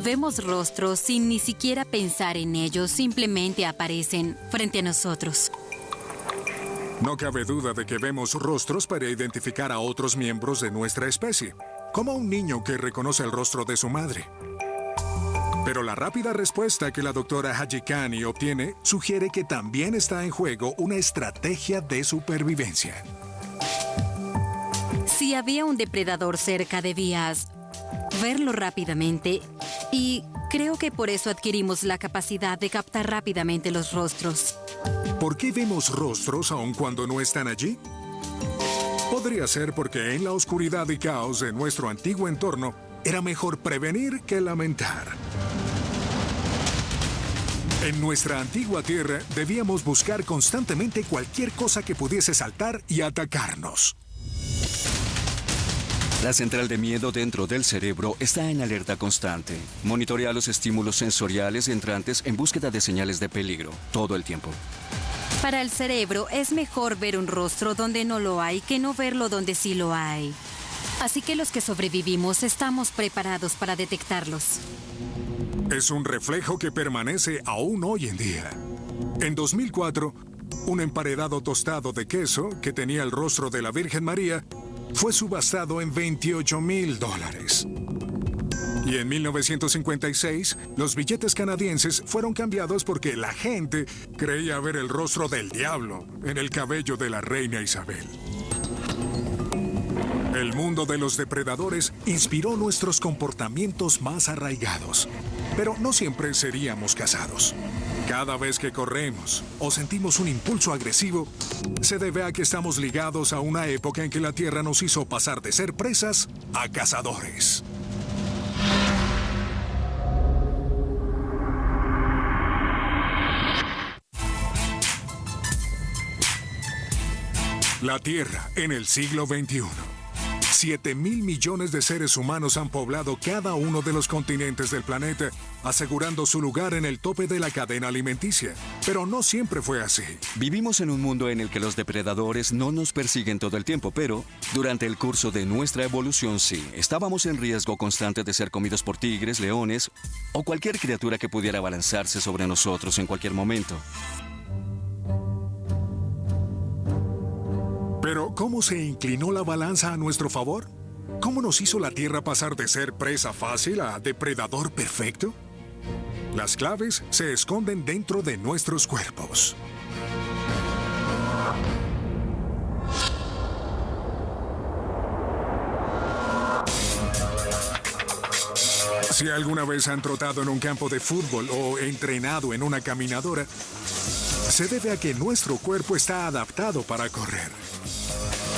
Vemos rostros sin ni siquiera pensar en ellos, simplemente aparecen frente a nosotros. No cabe duda de que vemos rostros para identificar a otros miembros de nuestra especie, como un niño que reconoce el rostro de su madre. Pero la rápida respuesta que la doctora Hajikani obtiene sugiere que también está en juego una estrategia de supervivencia. Si había un depredador cerca, debías verlo rápidamente, y creo que por eso adquirimos la capacidad de captar rápidamente los rostros. ¿Por qué vemos rostros aun cuando no están allí? Podría ser porque en la oscuridad y caos de nuestro antiguo entorno era mejor prevenir que lamentar. En nuestra antigua tierra debíamos buscar constantemente cualquier cosa que pudiese saltar y atacarnos. La central de miedo dentro del cerebro está en alerta constante. Monitorea los estímulos sensoriales entrantes en búsqueda de señales de peligro, todo el tiempo. Para el cerebro es mejor ver un rostro donde no lo hay que no verlo donde sí lo hay. Así que los que sobrevivimos estamos preparados para detectarlos. Es un reflejo que permanece aún hoy en día. En 2004, un emparedado tostado de queso que tenía el rostro de la Virgen María fue subastado en $28,000. Y en 1956, los billetes canadienses fueron cambiados porque la gente creía ver el rostro del diablo en el cabello de la reina Isabel. El mundo de los depredadores inspiró nuestros comportamientos más arraigados, pero no siempre seríamos cazados. Cada vez que corremos o sentimos un impulso agresivo, se debe a que estamos ligados a una época en que la Tierra nos hizo pasar de ser presas a cazadores. La Tierra en el siglo XXI. 7.000 millones de seres humanos han poblado cada uno de los continentes del planeta, asegurando su lugar en el tope de la cadena alimenticia. Pero no siempre fue así. Vivimos en un mundo en el que los depredadores no nos persiguen todo el tiempo, pero durante el curso de nuestra evolución sí, estábamos en riesgo constante de ser comidos por tigres, leones o cualquier criatura que pudiera abalanzarse sobre nosotros en cualquier momento. Pero, ¿cómo se inclinó la balanza a nuestro favor? ¿Cómo nos hizo la Tierra pasar de ser presa fácil a depredador perfecto? Las claves se esconden dentro de nuestros cuerpos. Si alguna vez han trotado en un campo de fútbol o entrenado en una caminadora, se debe a que nuestro cuerpo está adaptado para correr.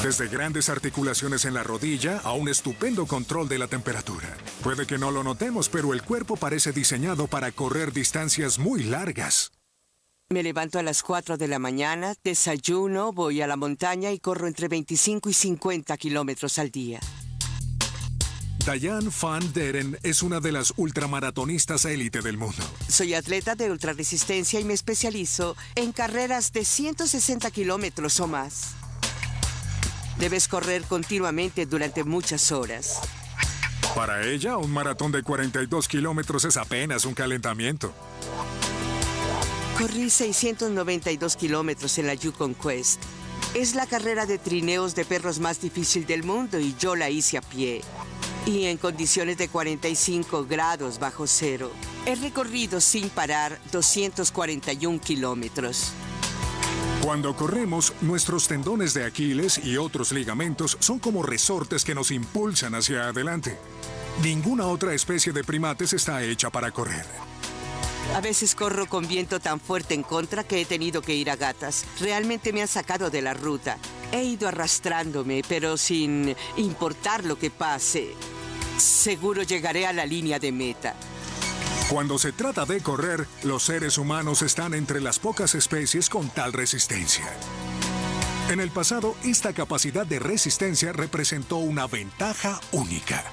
Desde grandes articulaciones en la rodilla a un estupendo control de la temperatura. Puede que no lo notemos, pero el cuerpo parece diseñado para correr distancias muy largas. Me levanto a las 4 de la mañana, desayuno, voy a la montaña y corro entre 25 y 50 kilómetros al día. Diane van Deren es una de las ultramaratonistas élite del mundo. Soy atleta de ultrarresistencia y me especializo en carreras de 160 kilómetros o más. Debes correr continuamente durante muchas horas. Para ella, un maratón de 42 kilómetros es apenas un calentamiento. Corrí 692 kilómetros en la Yukon Quest. Es la carrera de trineos de perros más difícil del mundo y yo la hice a pie. Y en condiciones de 45 grados bajo cero. He recorrido sin parar 241 kilómetros. Cuando corremos, nuestros tendones de Aquiles y otros ligamentos son como resortes que nos impulsan hacia adelante. Ninguna otra especie de primates está hecha para correr. A veces corro con viento tan fuerte en contra que he tenido que ir a gatas. Realmente me han sacado de la ruta. He ido arrastrándome, pero sin importar lo que pase, seguro llegaré a la línea de meta. Cuando se trata de correr, los seres humanos están entre las pocas especies con tal resistencia. En el pasado, esta capacidad de resistencia representó una ventaja única.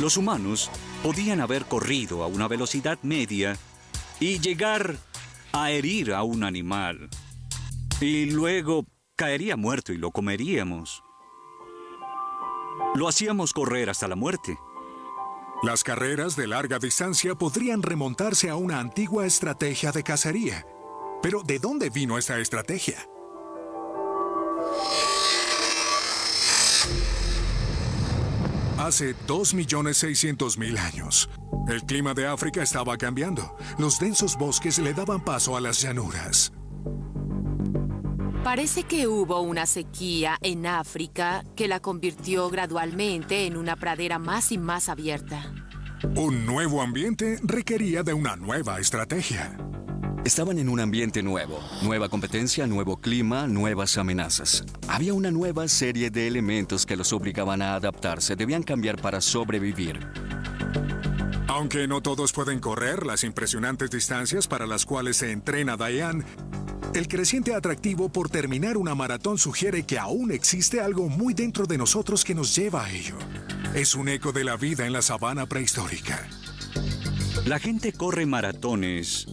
Los humanos podían haber corrido a una velocidad media y llegar a herir a un animal. Y luego caería muerto y lo comeríamos. Lo hacíamos correr hasta la muerte. Las carreras de larga distancia podrían remontarse a una antigua estrategia de cacería. Pero, ¿de dónde vino esta estrategia? Hace 2.600.000 años, el clima de África estaba cambiando. Los densos bosques le daban paso a las llanuras. Parece que hubo una sequía en África que la convirtió gradualmente en una pradera más y más abierta. Un nuevo ambiente requería de una nueva estrategia. Estaban en un ambiente nuevo. Nueva competencia, nuevo clima, nuevas amenazas. Había una nueva serie de elementos que los obligaban a adaptarse. Debían cambiar para sobrevivir. Aunque no todos pueden correr las impresionantes distancias para las cuales se entrena Diane, el creciente atractivo por terminar una maratón sugiere que aún existe algo muy dentro de nosotros que nos lleva a ello. Es un eco de la vida en la sabana prehistórica. La gente corre maratones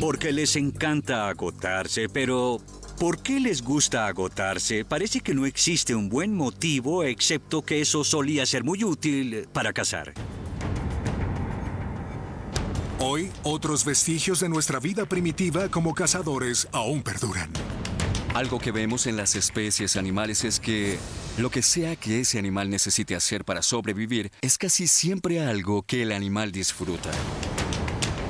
porque les encanta agotarse, pero ¿por qué les gusta agotarse? Parece que no existe un buen motivo, excepto que eso solía ser muy útil para cazar. Hoy, otros vestigios de nuestra vida primitiva como cazadores aún perduran. Algo que vemos en las especies animales es que lo que sea que ese animal necesite hacer para sobrevivir es casi siempre algo que el animal disfruta.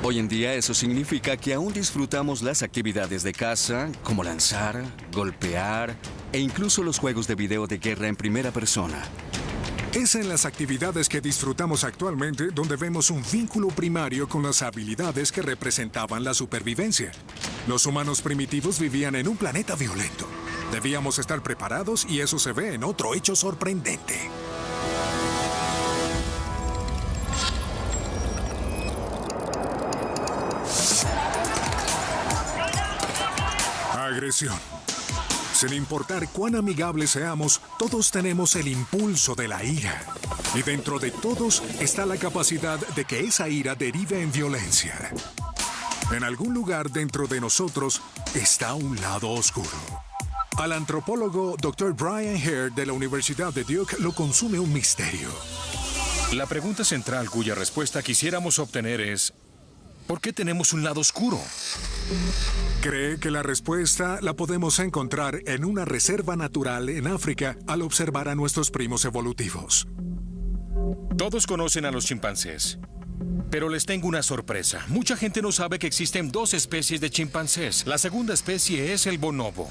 Hoy en día eso significa que aún disfrutamos las actividades de caza, como lanzar, golpear e incluso los juegos de video de guerra en primera persona. Es en las actividades que disfrutamos actualmente donde vemos un vínculo primario con las habilidades que representaban la supervivencia. Los humanos primitivos vivían en un planeta violento. Debíamos estar preparados y eso se ve en otro hecho sorprendente. Agresión. Sin importar cuán amigables seamos, todos tenemos el impulso de la ira. Y dentro de todos está la capacidad de que esa ira derive en violencia. En algún lugar dentro de nosotros está un lado oscuro. Al antropólogo Dr. Brian Hare de la Universidad de Duke lo consume un misterio. La pregunta central cuya respuesta quisiéramos obtener es: ¿por qué tenemos un lado oscuro? Cree que la respuesta la podemos encontrar en una reserva natural en África al observar a nuestros primos evolutivos. Todos conocen a los chimpancés, pero les tengo una sorpresa. Mucha gente no sabe que existen dos especies de chimpancés. La segunda especie es el bonobo.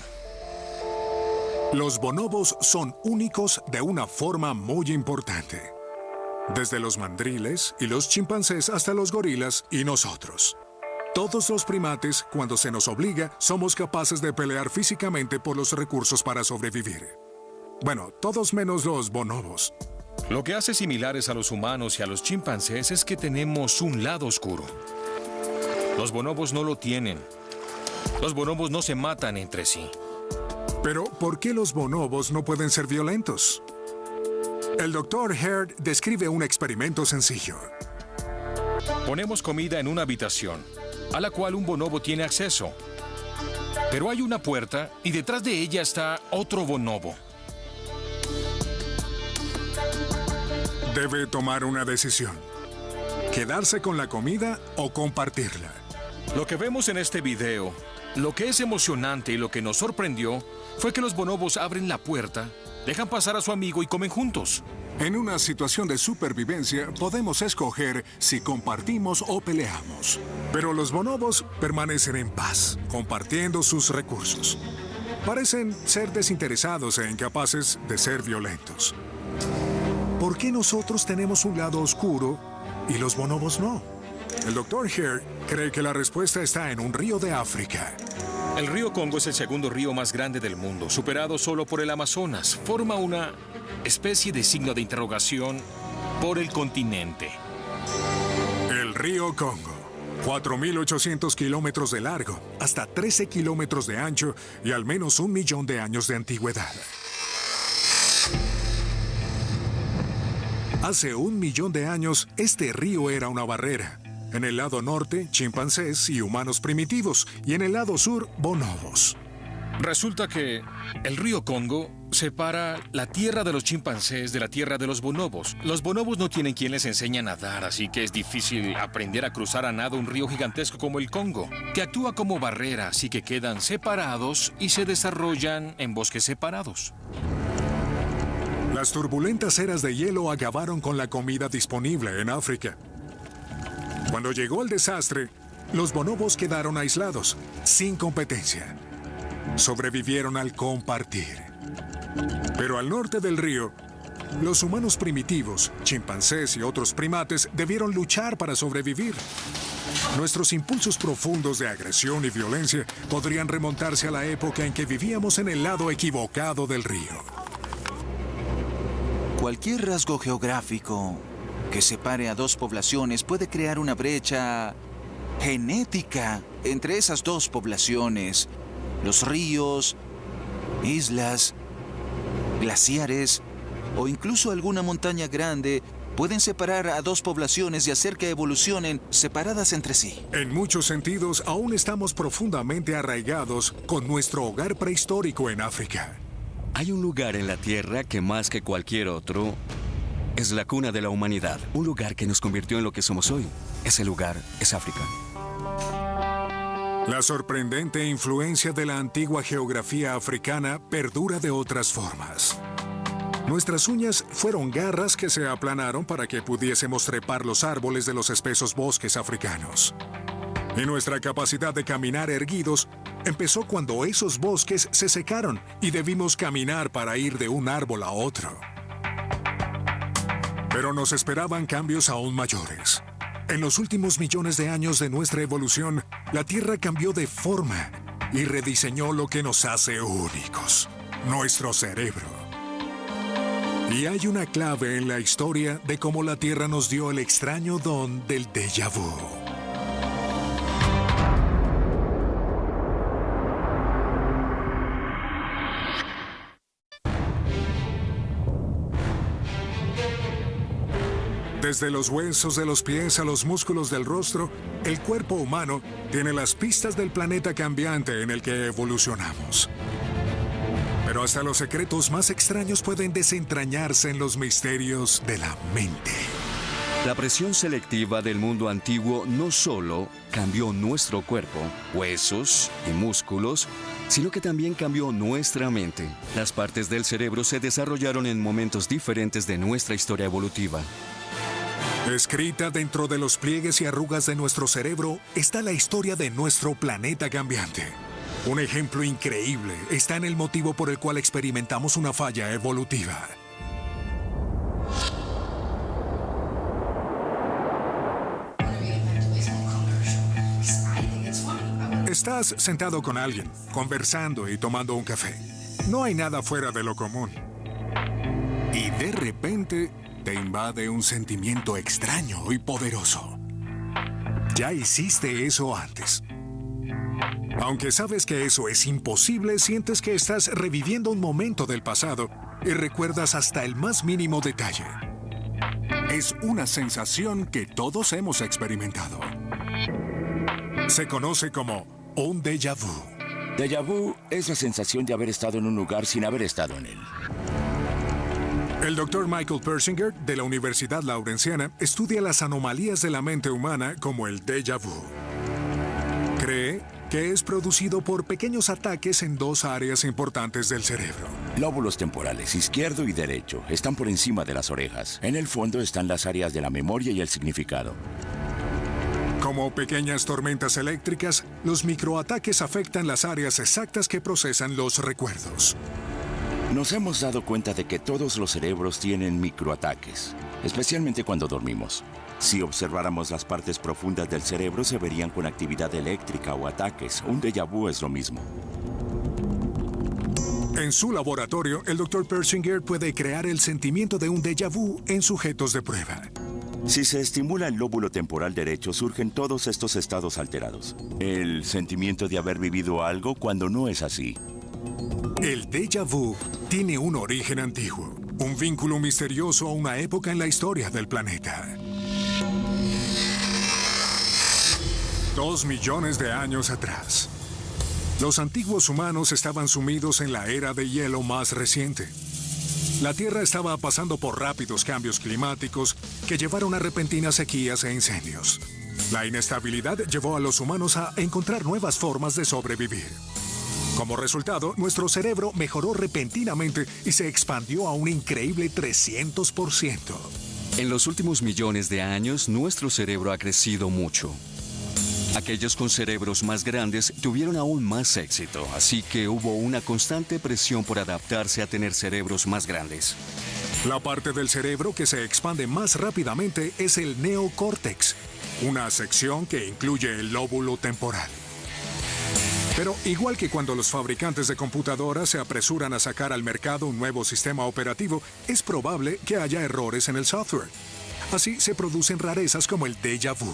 Los bonobos son únicos de una forma muy importante. Desde los mandriles y los chimpancés hasta los gorilas y nosotros. Todos los primates, cuando se nos obliga, somos capaces de pelear físicamente por los recursos para sobrevivir. Bueno, todos menos los bonobos. Lo que hace similares a los humanos y a los chimpancés es que tenemos un lado oscuro. Los bonobos no lo tienen. Los bonobos no se matan entre sí. Pero, ¿por qué los bonobos no pueden ser violentos? El Dr. Hare describe un experimento sencillo. Ponemos comida en una habitación, a la cual un bonobo tiene acceso. Pero hay una puerta y detrás de ella está otro bonobo. Debe tomar una decisión. ¿Quedarse con la comida o compartirla? Lo que vemos en este video, lo que es emocionante y lo que nos sorprendió, fue que los bonobos abren la puerta, dejan pasar a su amigo y comen juntos. En una situación de supervivencia, podemos escoger si compartimos o peleamos. Pero los bonobos permanecen en paz, compartiendo sus recursos. Parecen ser desinteresados e incapaces de ser violentos. ¿Por qué nosotros tenemos un lado oscuro y los bonobos no? El Dr. Hare cree que la respuesta está en un río de África. El río Congo es el segundo río más grande del mundo, superado solo por el Amazonas. Forma una especie de signo de interrogación por el continente. El río Congo, 4.800 kilómetros de largo, hasta 13 kilómetros de ancho y al menos 1 millón de años de antigüedad. Hace 1 millón de años, este río era una barrera. En el lado norte, chimpancés y humanos primitivos, y en el lado sur, bonobos. Resulta que el río Congo separa la tierra de los chimpancés de la tierra de los bonobos. Los bonobos no tienen quien les enseñe a nadar, así que es difícil aprender a cruzar a nado un río gigantesco como el Congo, que actúa como barrera, así que quedan separados y se desarrollan en bosques separados. Las turbulentas eras de hielo acabaron con la comida disponible en África. Cuando llegó el desastre, los bonobos quedaron aislados, sin competencia. Sobrevivieron al compartir. Pero al norte del río, los humanos primitivos, chimpancés y otros primates debieron luchar para sobrevivir. Nuestros impulsos profundos de agresión y violencia podrían remontarse a la época en que vivíamos en el lado equivocado del río. Cualquier rasgo geográfico que separe a dos poblaciones puede crear una brecha genética entre esas dos poblaciones. Los ríos, islas, glaciares o incluso alguna montaña grande pueden separar a dos poblaciones y hacer que evolucionen separadas entre sí. En muchos sentidos, aún estamos profundamente arraigados con nuestro hogar prehistórico en África. Hay un lugar en la Tierra que más que cualquier otro es la cuna de la humanidad. Un lugar que nos convirtió en lo que somos hoy. Ese lugar es África. La sorprendente influencia de la antigua geografía africana perdura de otras formas. Nuestras uñas fueron garras que se aplanaron para que pudiésemos trepar los árboles de los espesos bosques africanos. Y nuestra capacidad de caminar erguidos empezó cuando esos bosques se secaron y debimos caminar para ir de un árbol a otro. Pero nos esperaban cambios aún mayores. En los últimos millones de años de nuestra evolución, la Tierra cambió de forma y rediseñó lo que nos hace únicos, nuestro cerebro. Y hay una clave en la historia de cómo la Tierra nos dio el extraño don del déjà vu. Desde los huesos de los pies a los músculos del rostro, el cuerpo humano tiene las pistas del planeta cambiante en el que evolucionamos. Pero hasta los secretos más extraños pueden desentrañarse en los misterios de la mente. La presión selectiva del mundo antiguo no solo cambió nuestro cuerpo, huesos y músculos, sino que también cambió nuestra mente. Las partes del cerebro se desarrollaron en momentos diferentes de nuestra historia evolutiva. Escrita dentro de los pliegues y arrugas de nuestro cerebro está la historia de nuestro planeta cambiante. Un ejemplo increíble está en el motivo por el cual experimentamos una falla evolutiva. Estás sentado con alguien, conversando y tomando un café. No hay nada fuera de lo común. Y de repente te invade un sentimiento extraño y poderoso. Ya hiciste eso antes. Aunque sabes que eso es imposible, sientes que estás reviviendo un momento del pasado y recuerdas hasta el más mínimo detalle. Es una sensación que todos hemos experimentado. Se conoce como un déjà vu. Déjà vu es la sensación de haber estado en un lugar sin haber estado en él. El Dr. Michael Persinger, de la Universidad Lawrenceana, estudia las anomalías de la mente humana como el déjà vu. Cree que es producido por pequeños ataques en dos áreas importantes del cerebro. Lóbulos temporales, izquierdo y derecho, están por encima de las orejas. En el fondo están las áreas de la memoria y el significado. Como pequeñas tormentas eléctricas, los microataques afectan las áreas exactas que procesan los recuerdos. Nos hemos dado cuenta de que todos los cerebros tienen microataques, especialmente cuando dormimos. Si observáramos las partes profundas del cerebro, se verían con actividad eléctrica o ataques. Un déjà vu es lo mismo. En su laboratorio, el Dr. Persinger puede crear el sentimiento de un déjà vu en sujetos de prueba. Si se estimula el lóbulo temporal derecho, surgen todos estos estados alterados. El sentimiento de haber vivido algo cuando no es así. El déjà vu tiene un origen antiguo, un vínculo misterioso a una época en la historia del planeta. 2 millones de años atrás. Los antiguos humanos estaban sumidos en la era de hielo más reciente. La Tierra estaba pasando por rápidos cambios climáticos que llevaron a repentinas sequías e incendios. La inestabilidad llevó a los humanos a encontrar nuevas formas de sobrevivir. Como resultado, nuestro cerebro mejoró repentinamente y se expandió a un increíble 300%. En los últimos millones de años, nuestro cerebro ha crecido mucho. Aquellos con cerebros más grandes tuvieron aún más éxito, así que hubo una constante presión por adaptarse a tener cerebros más grandes. La parte del cerebro que se expande más rápidamente es el neocórtex, una sección que incluye el lóbulo temporal. Pero igual que cuando los fabricantes de computadoras se apresuran a sacar al mercado un nuevo sistema operativo, es probable que haya errores en el software. Así se producen rarezas como el déjà vu.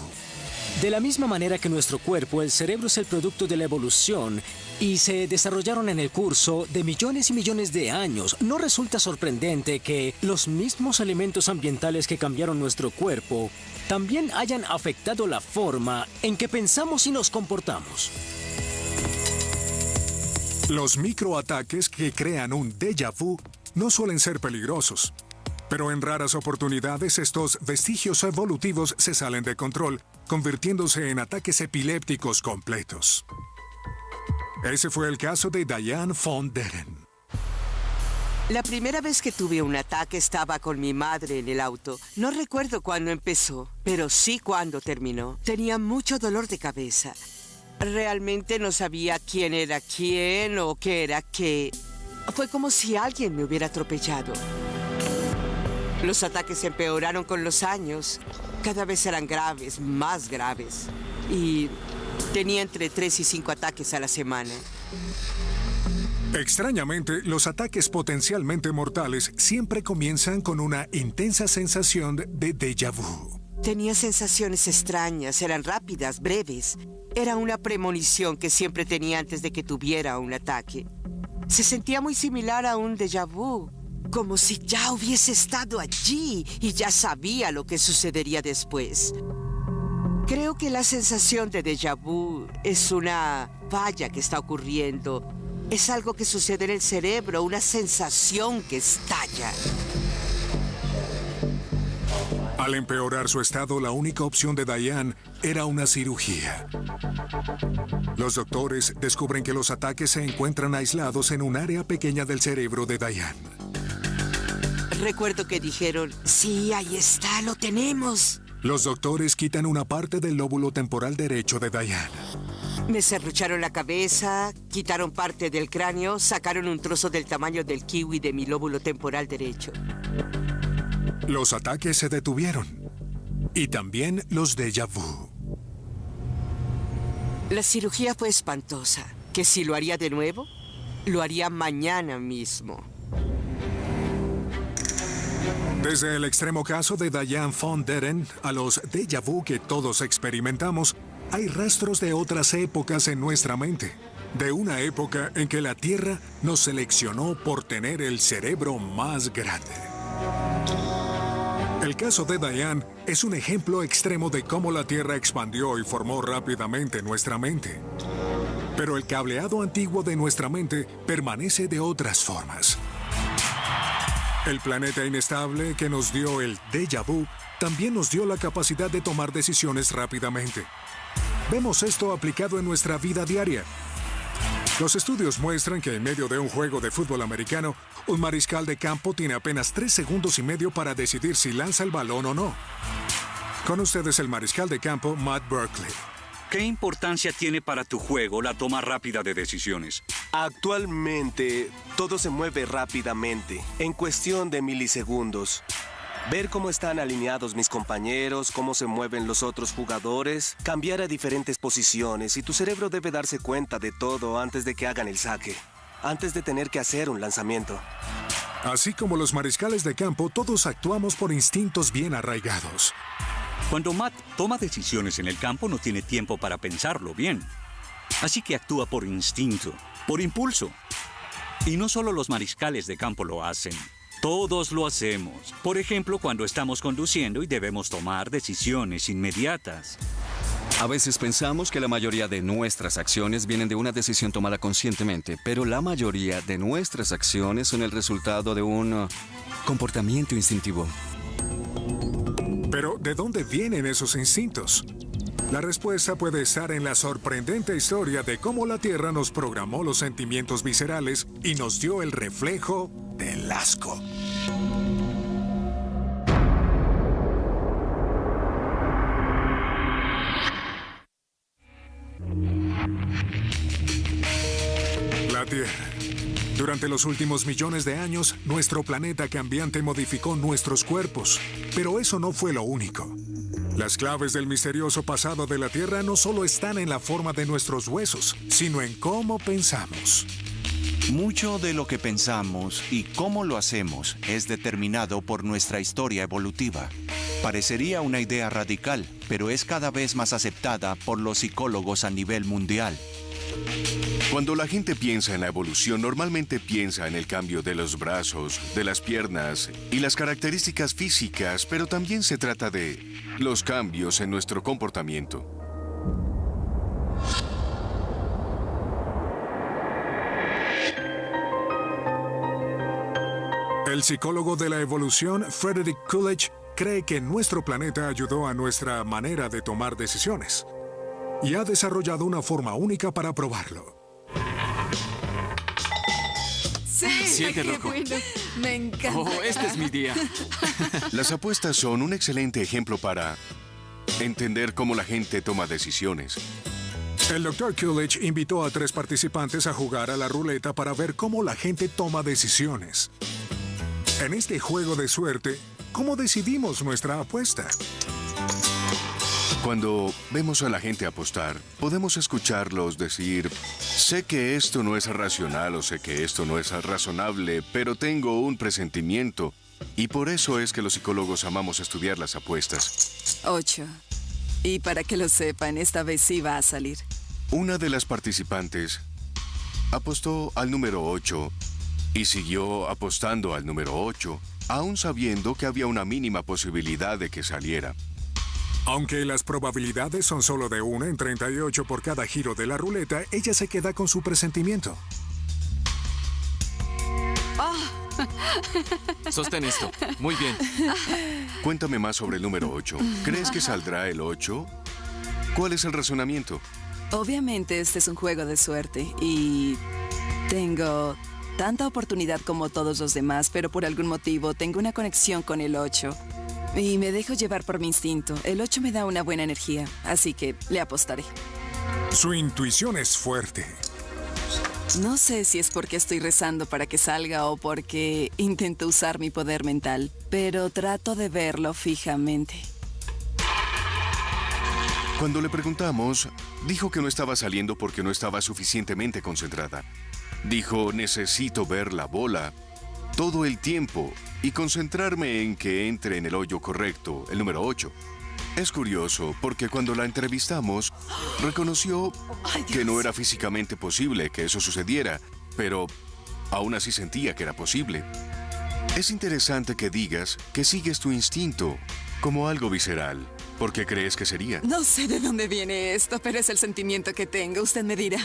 De la misma manera que nuestro cuerpo, el cerebro es el producto de la evolución y se desarrollaron en el curso de millones y millones de años. No resulta sorprendente que los mismos elementos ambientales que cambiaron nuestro cuerpo también hayan afectado la forma en que pensamos y nos comportamos. Los microataques que crean un déjà vu no suelen ser peligrosos, pero en raras oportunidades estos vestigios evolutivos se salen de control, convirtiéndose en ataques epilépticos completos. Ese fue el caso de Diane von Deren. La primera vez que tuve un ataque estaba con mi madre en el auto. No recuerdo cuándo empezó, pero sí cuándo terminó. Tenía mucho dolor de cabeza. Realmente no sabía quién era quién o qué era qué. Fue como si alguien me hubiera atropellado. Los ataques empeoraron con los años. Cada vez eran graves, más graves. Y tenía entre 3 y 5 ataques a la semana. Extrañamente, los ataques potencialmente mortales siempre comienzan con una intensa sensación de déjà vu. Tenía sensaciones extrañas, eran rápidas, breves. Era una premonición que siempre tenía antes de que tuviera un ataque. Se sentía muy similar a un déjà vu, Como si ya hubiese estado allí y ya sabía lo que sucedería después. Creo que la sensación de déjà vu es una falla que está ocurriendo. Es algo que sucede en el cerebro, una sensación que estalla. Al empeorar su estado, la única opción de Diane era una cirugía. Los doctores descubren que los ataques se encuentran aislados en un área pequeña del cerebro de Diane. Recuerdo que dijeron, sí, ahí está, lo tenemos. Los doctores quitan una parte del lóbulo temporal derecho de Diane. Me serrucharon la cabeza, quitaron parte del cráneo, sacaron un trozo del tamaño del kiwi de mi lóbulo temporal derecho. Los ataques se detuvieron. Y también los déjà vu. La cirugía fue espantosa. ¿Que si lo haría de nuevo? Lo haría mañana mismo. Desde el extremo caso de Diane von Deren a los déjà vu que todos experimentamos, hay rastros de otras épocas en nuestra mente. De una época en que la Tierra nos seleccionó por tener el cerebro más grande. El caso de Diane es un ejemplo extremo de cómo la Tierra expandió y formó rápidamente nuestra mente. Pero el cableado antiguo de nuestra mente permanece de otras formas. El planeta inestable que nos dio el déjà vu también nos dio la capacidad de tomar decisiones rápidamente. Vemos esto aplicado en nuestra vida diaria. Los estudios muestran que en medio de un juego de fútbol americano, un mariscal de campo tiene apenas 3 segundos y medio para decidir si lanza el balón o no. Con ustedes el mariscal de campo, Matt Barkley. ¿Qué importancia tiene para tu juego la toma rápida de decisiones? Actualmente, todo se mueve rápidamente, en cuestión de milisegundos. Ver cómo están alineados mis compañeros, cómo se mueven los otros jugadores, cambiar a diferentes posiciones y tu cerebro debe darse cuenta de todo antes de que hagan el saque, antes de tener que hacer un lanzamiento. Así como los mariscales de campo, todos actuamos por instintos bien arraigados. Cuando Matt toma decisiones en el campo, no tiene tiempo para pensarlo bien. Así que actúa por instinto, por impulso. Y no solo los mariscales de campo lo hacen. Todos lo hacemos. Por ejemplo, cuando estamos conduciendo y debemos tomar decisiones inmediatas. A veces pensamos que la mayoría de nuestras acciones vienen de una decisión tomada conscientemente, pero la mayoría de nuestras acciones son el resultado de un comportamiento instintivo. Pero, ¿de dónde vienen esos instintos? La respuesta puede estar en la sorprendente historia de cómo la Tierra nos programó los sentimientos viscerales y nos dio el reflejo del asco. La Tierra. Durante los últimos millones de años, nuestro planeta cambiante modificó nuestros cuerpos. Pero eso no fue lo único. Las claves del misterioso pasado de la Tierra no solo están en la forma de nuestros huesos, sino en cómo pensamos. Mucho de lo que pensamos y cómo lo hacemos es determinado por nuestra historia evolutiva. Parecería una idea radical, pero es cada vez más aceptada por los psicólogos a nivel mundial. Cuando la gente piensa en la evolución, normalmente piensa en el cambio de los brazos, de las piernas y las características físicas, pero también se trata de los cambios en nuestro comportamiento. El psicólogo de la evolución, Frederick Coolidge, cree que nuestro planeta ayudó a nuestra manera de tomar decisiones y ha desarrollado una forma única para probarlo. Sí, Siete qué rojo. bueno. Me encanta. Oh, este es mi día. Las apuestas son un excelente ejemplo para entender cómo la gente toma decisiones. El Dr. Coolidge invitó a 3 participantes a jugar a la ruleta para ver cómo la gente toma decisiones. En este juego de suerte, ¿cómo decidimos nuestra apuesta? Cuando vemos a la gente apostar, podemos escucharlos decir, sé que esto no es racional o sé que esto no es razonable, pero tengo un presentimiento. Y por eso es que los psicólogos amamos estudiar las apuestas. 8. Y para que lo sepan, esta vez sí va a salir. Una de las participantes apostó al número 8 Y siguió apostando al número 8, aún sabiendo que había una mínima posibilidad de que saliera. Aunque las probabilidades son solo de 1 en 38 por cada giro de la ruleta, ella se queda con su presentimiento. Sostén esto. Muy bien. Cuéntame más sobre el número 8. ¿Crees que saldrá el 8? ¿Cuál es el razonamiento? Obviamente este es un juego de suerte y tengo tanta oportunidad como todos los demás, pero por algún motivo tengo una conexión con el 8 y me dejo llevar por mi instinto. El 8 me da una buena energía, así que le apostaré. Su intuición es fuerte. No sé si es porque estoy rezando para que salga o porque intento usar mi poder mental, pero trato de verlo fijamente. Cuando le preguntamos, dijo que no estaba saliendo porque no estaba suficientemente concentrada. Dijo, necesito ver la bola todo el tiempo y concentrarme en que entre en el hoyo correcto, el número 8. Es curioso porque cuando la entrevistamos, reconoció que no era físicamente posible que eso sucediera, pero aún así sentía que era posible. Es interesante que digas que sigues tu instinto como algo visceral. ¿Por qué crees que sería? No sé de dónde viene esto, pero es el sentimiento que tengo. Usted me dirá.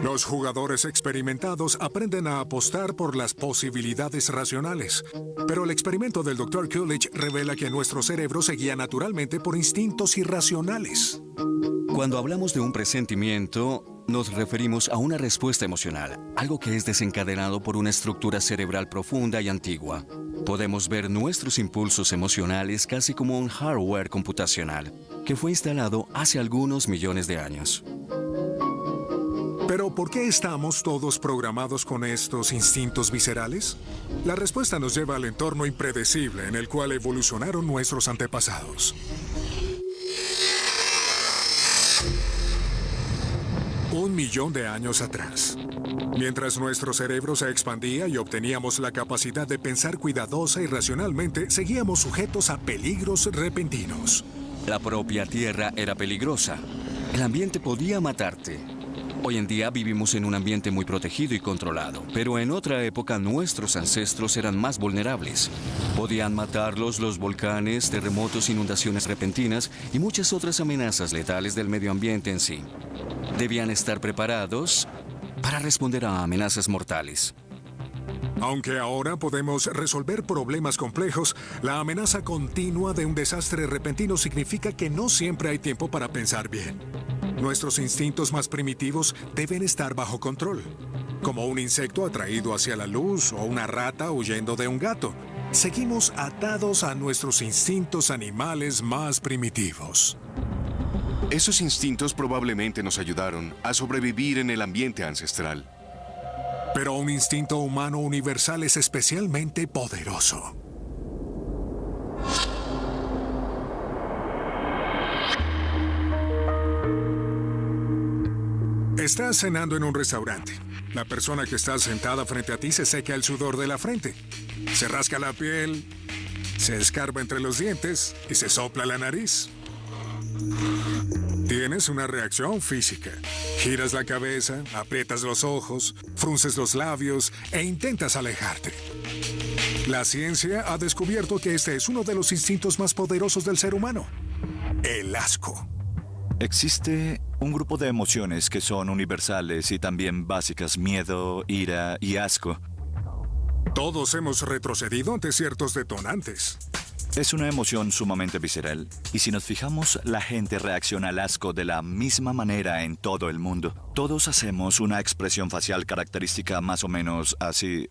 Los jugadores experimentados aprenden a apostar por las posibilidades racionales. Pero el experimento del Dr. Coolidge revela que nuestro cerebro se guía naturalmente por instintos irracionales. Cuando hablamos de un presentimiento, nos referimos a una respuesta emocional, algo que es desencadenado por una estructura cerebral profunda y antigua. Podemos ver nuestros impulsos emocionales casi como un hardware computacional que fue instalado hace algunos millones de años. ¿Pero por qué estamos todos programados con estos instintos viscerales? La respuesta nos lleva al entorno impredecible en el cual evolucionaron nuestros antepasados. Un millón de años atrás. Mientras nuestro cerebro se expandía y obteníamos la capacidad de pensar cuidadosa y racionalmente, seguíamos sujetos a peligros repentinos. La propia Tierra era peligrosa. El ambiente podía matarte. Hoy en día vivimos en un ambiente muy protegido y controlado, pero en otra época nuestros ancestros eran más vulnerables. Podían matarlos los volcanes, terremotos, inundaciones repentinas y muchas otras amenazas letales del medio ambiente en sí. Debían estar preparados para responder a amenazas mortales. Aunque ahora podemos resolver problemas complejos, la amenaza continua de un desastre repentino significa que no siempre hay tiempo para pensar bien. Nuestros instintos más primitivos deben estar bajo control, como un insecto atraído hacia la luz o una rata huyendo de un gato. Seguimos atados a nuestros instintos animales más primitivos. Esos instintos probablemente nos ayudaron a sobrevivir en el ambiente ancestral. Pero un instinto humano universal es especialmente poderoso. Estás cenando en un restaurante. La persona que está sentada frente a ti se seca el sudor de la frente. Se rasca la piel, se escarba entre los dientes y se sopla la nariz. Tienes una reacción física. Giras la cabeza, aprietas los ojos, frunces los labios e intentas alejarte. La ciencia ha descubierto que este es uno de los instintos más poderosos del ser humano: el asco. Existe un grupo de emociones que son universales y también básicas: miedo, ira y asco. Todos hemos retrocedido ante ciertos detonantes. Es una emoción sumamente visceral. Y si nos fijamos, la gente reacciona al asco de la misma manera en todo el mundo. Todos hacemos una expresión facial característica más o menos así.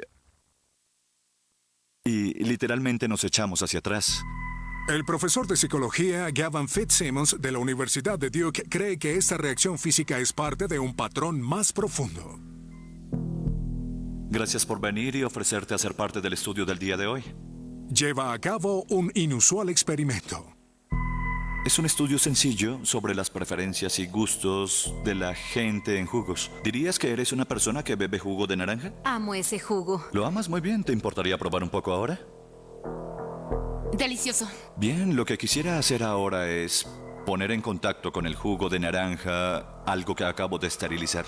Y literalmente nos echamos hacia atrás. El profesor de psicología Gavin Fitzsimmons de la Universidad de Duke cree que esta reacción física es parte de un patrón más profundo. Gracias por venir y ofrecerte a ser parte del estudio del día de hoy. Lleva a cabo un inusual experimento. Es un estudio sencillo sobre las preferencias y gustos de la gente en jugos. ¿Dirías que eres una persona que bebe jugo de naranja? Amo ese jugo. Lo amas muy bien. ¿Te importaría probar un poco ahora? Delicioso. Bien, lo que quisiera hacer ahora es poner en contacto con el jugo de naranja algo que acabo de esterilizar.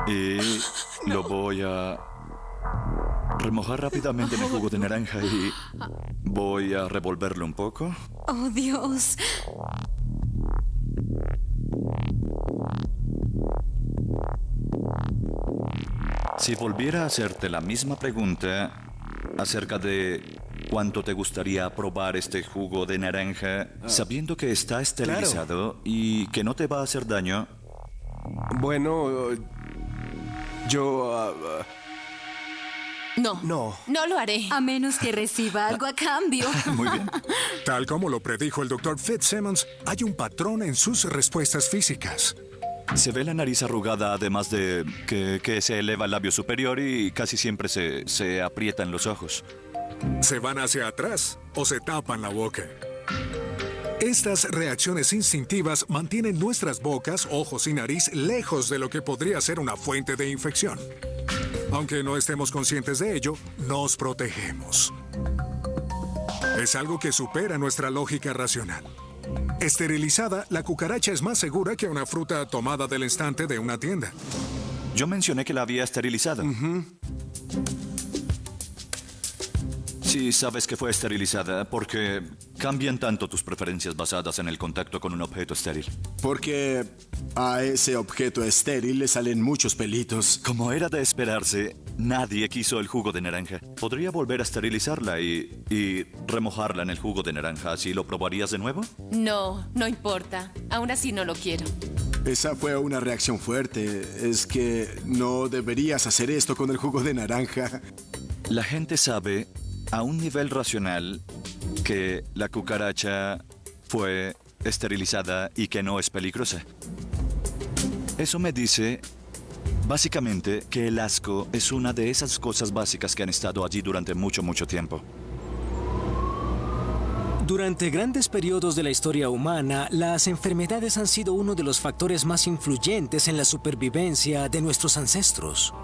Y lo voy a remojar rápidamente en el jugo de naranja y voy a revolverlo un poco. Oh, Dios. Si volviera a hacerte la misma pregunta acerca de cuánto te gustaría probar este jugo de naranja, sabiendo que está esterilizado y que no te va a hacer daño. Bueno, yo... No lo haré. A menos que reciba algo a cambio. Muy bien. Tal como lo predijo el Dr. Fitzsimmons, hay un patrón en sus respuestas físicas. Se ve la nariz arrugada, además de que se eleva el labio superior y casi siempre se aprietan los ojos. Se van hacia atrás o se tapan la boca. Estas reacciones instintivas mantienen nuestras bocas, ojos y nariz lejos de lo que podría ser una fuente de infección. Aunque no estemos conscientes de ello, nos protegemos. Es algo que supera nuestra lógica racional. Esterilizada, la cucaracha es más segura que una fruta tomada del estante de una tienda. Yo mencioné que la había esterilizado. Sí, sabes que fue esterilizada porque cambian tanto tus preferencias basadas en el contacto con un objeto estéril. Porque a ese objeto estéril le salen muchos pelitos. Como era de esperarse, nadie quiso el jugo de naranja. Podría volver a esterilizarla y remojarla en el jugo de naranja. ¿Así lo probarías de nuevo? No importa. Aún así no lo quiero. Esa fue una reacción fuerte. Es que no deberías hacer esto con el jugo de naranja. La gente sabe a un nivel racional que la cucaracha fue esterilizada y que no es peligrosa. Eso me dice, básicamente, que el asco es una de esas cosas básicas que han estado allí durante mucho tiempo. Durante grandes periodos de la historia humana, las enfermedades han sido uno de los factores más influyentes en la supervivencia de nuestros ancestros.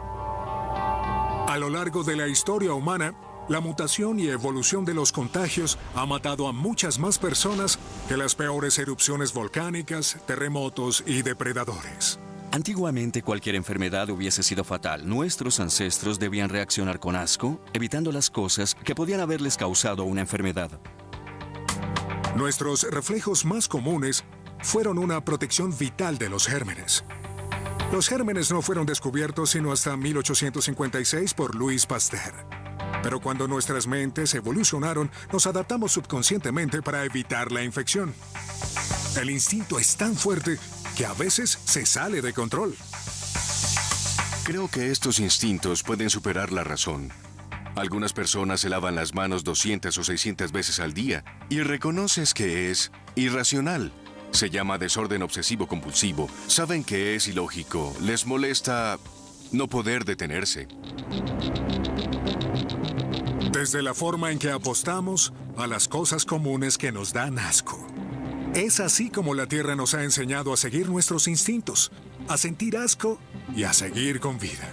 A lo largo de la historia humana, la mutación y evolución de los contagios ha matado a muchas más personas que las peores erupciones volcánicas, terremotos y depredadores. Antiguamente cualquier enfermedad hubiese sido fatal. Nuestros ancestros debían reaccionar con asco, evitando las cosas que podían haberles causado una enfermedad. Nuestros reflejos más comunes fueron una protección vital de los gérmenes. Los gérmenes no fueron descubiertos sino hasta 1856 por Louis Pasteur. Pero cuando nuestras mentes evolucionaron, nos adaptamos subconscientemente para evitar la infección. El instinto es tan fuerte que a veces se sale de control. Creo que estos instintos pueden superar la razón. Algunas personas se lavan las manos 200 o 600 veces al día y reconoces que es irracional. Se llama desorden obsesivo-compulsivo. Saben que es ilógico. Les molesta no poder detenerse. Desde la forma en que apostamos a las cosas comunes que nos dan asco. Es así como la Tierra nos ha enseñado a seguir nuestros instintos, a sentir asco y a seguir con vida.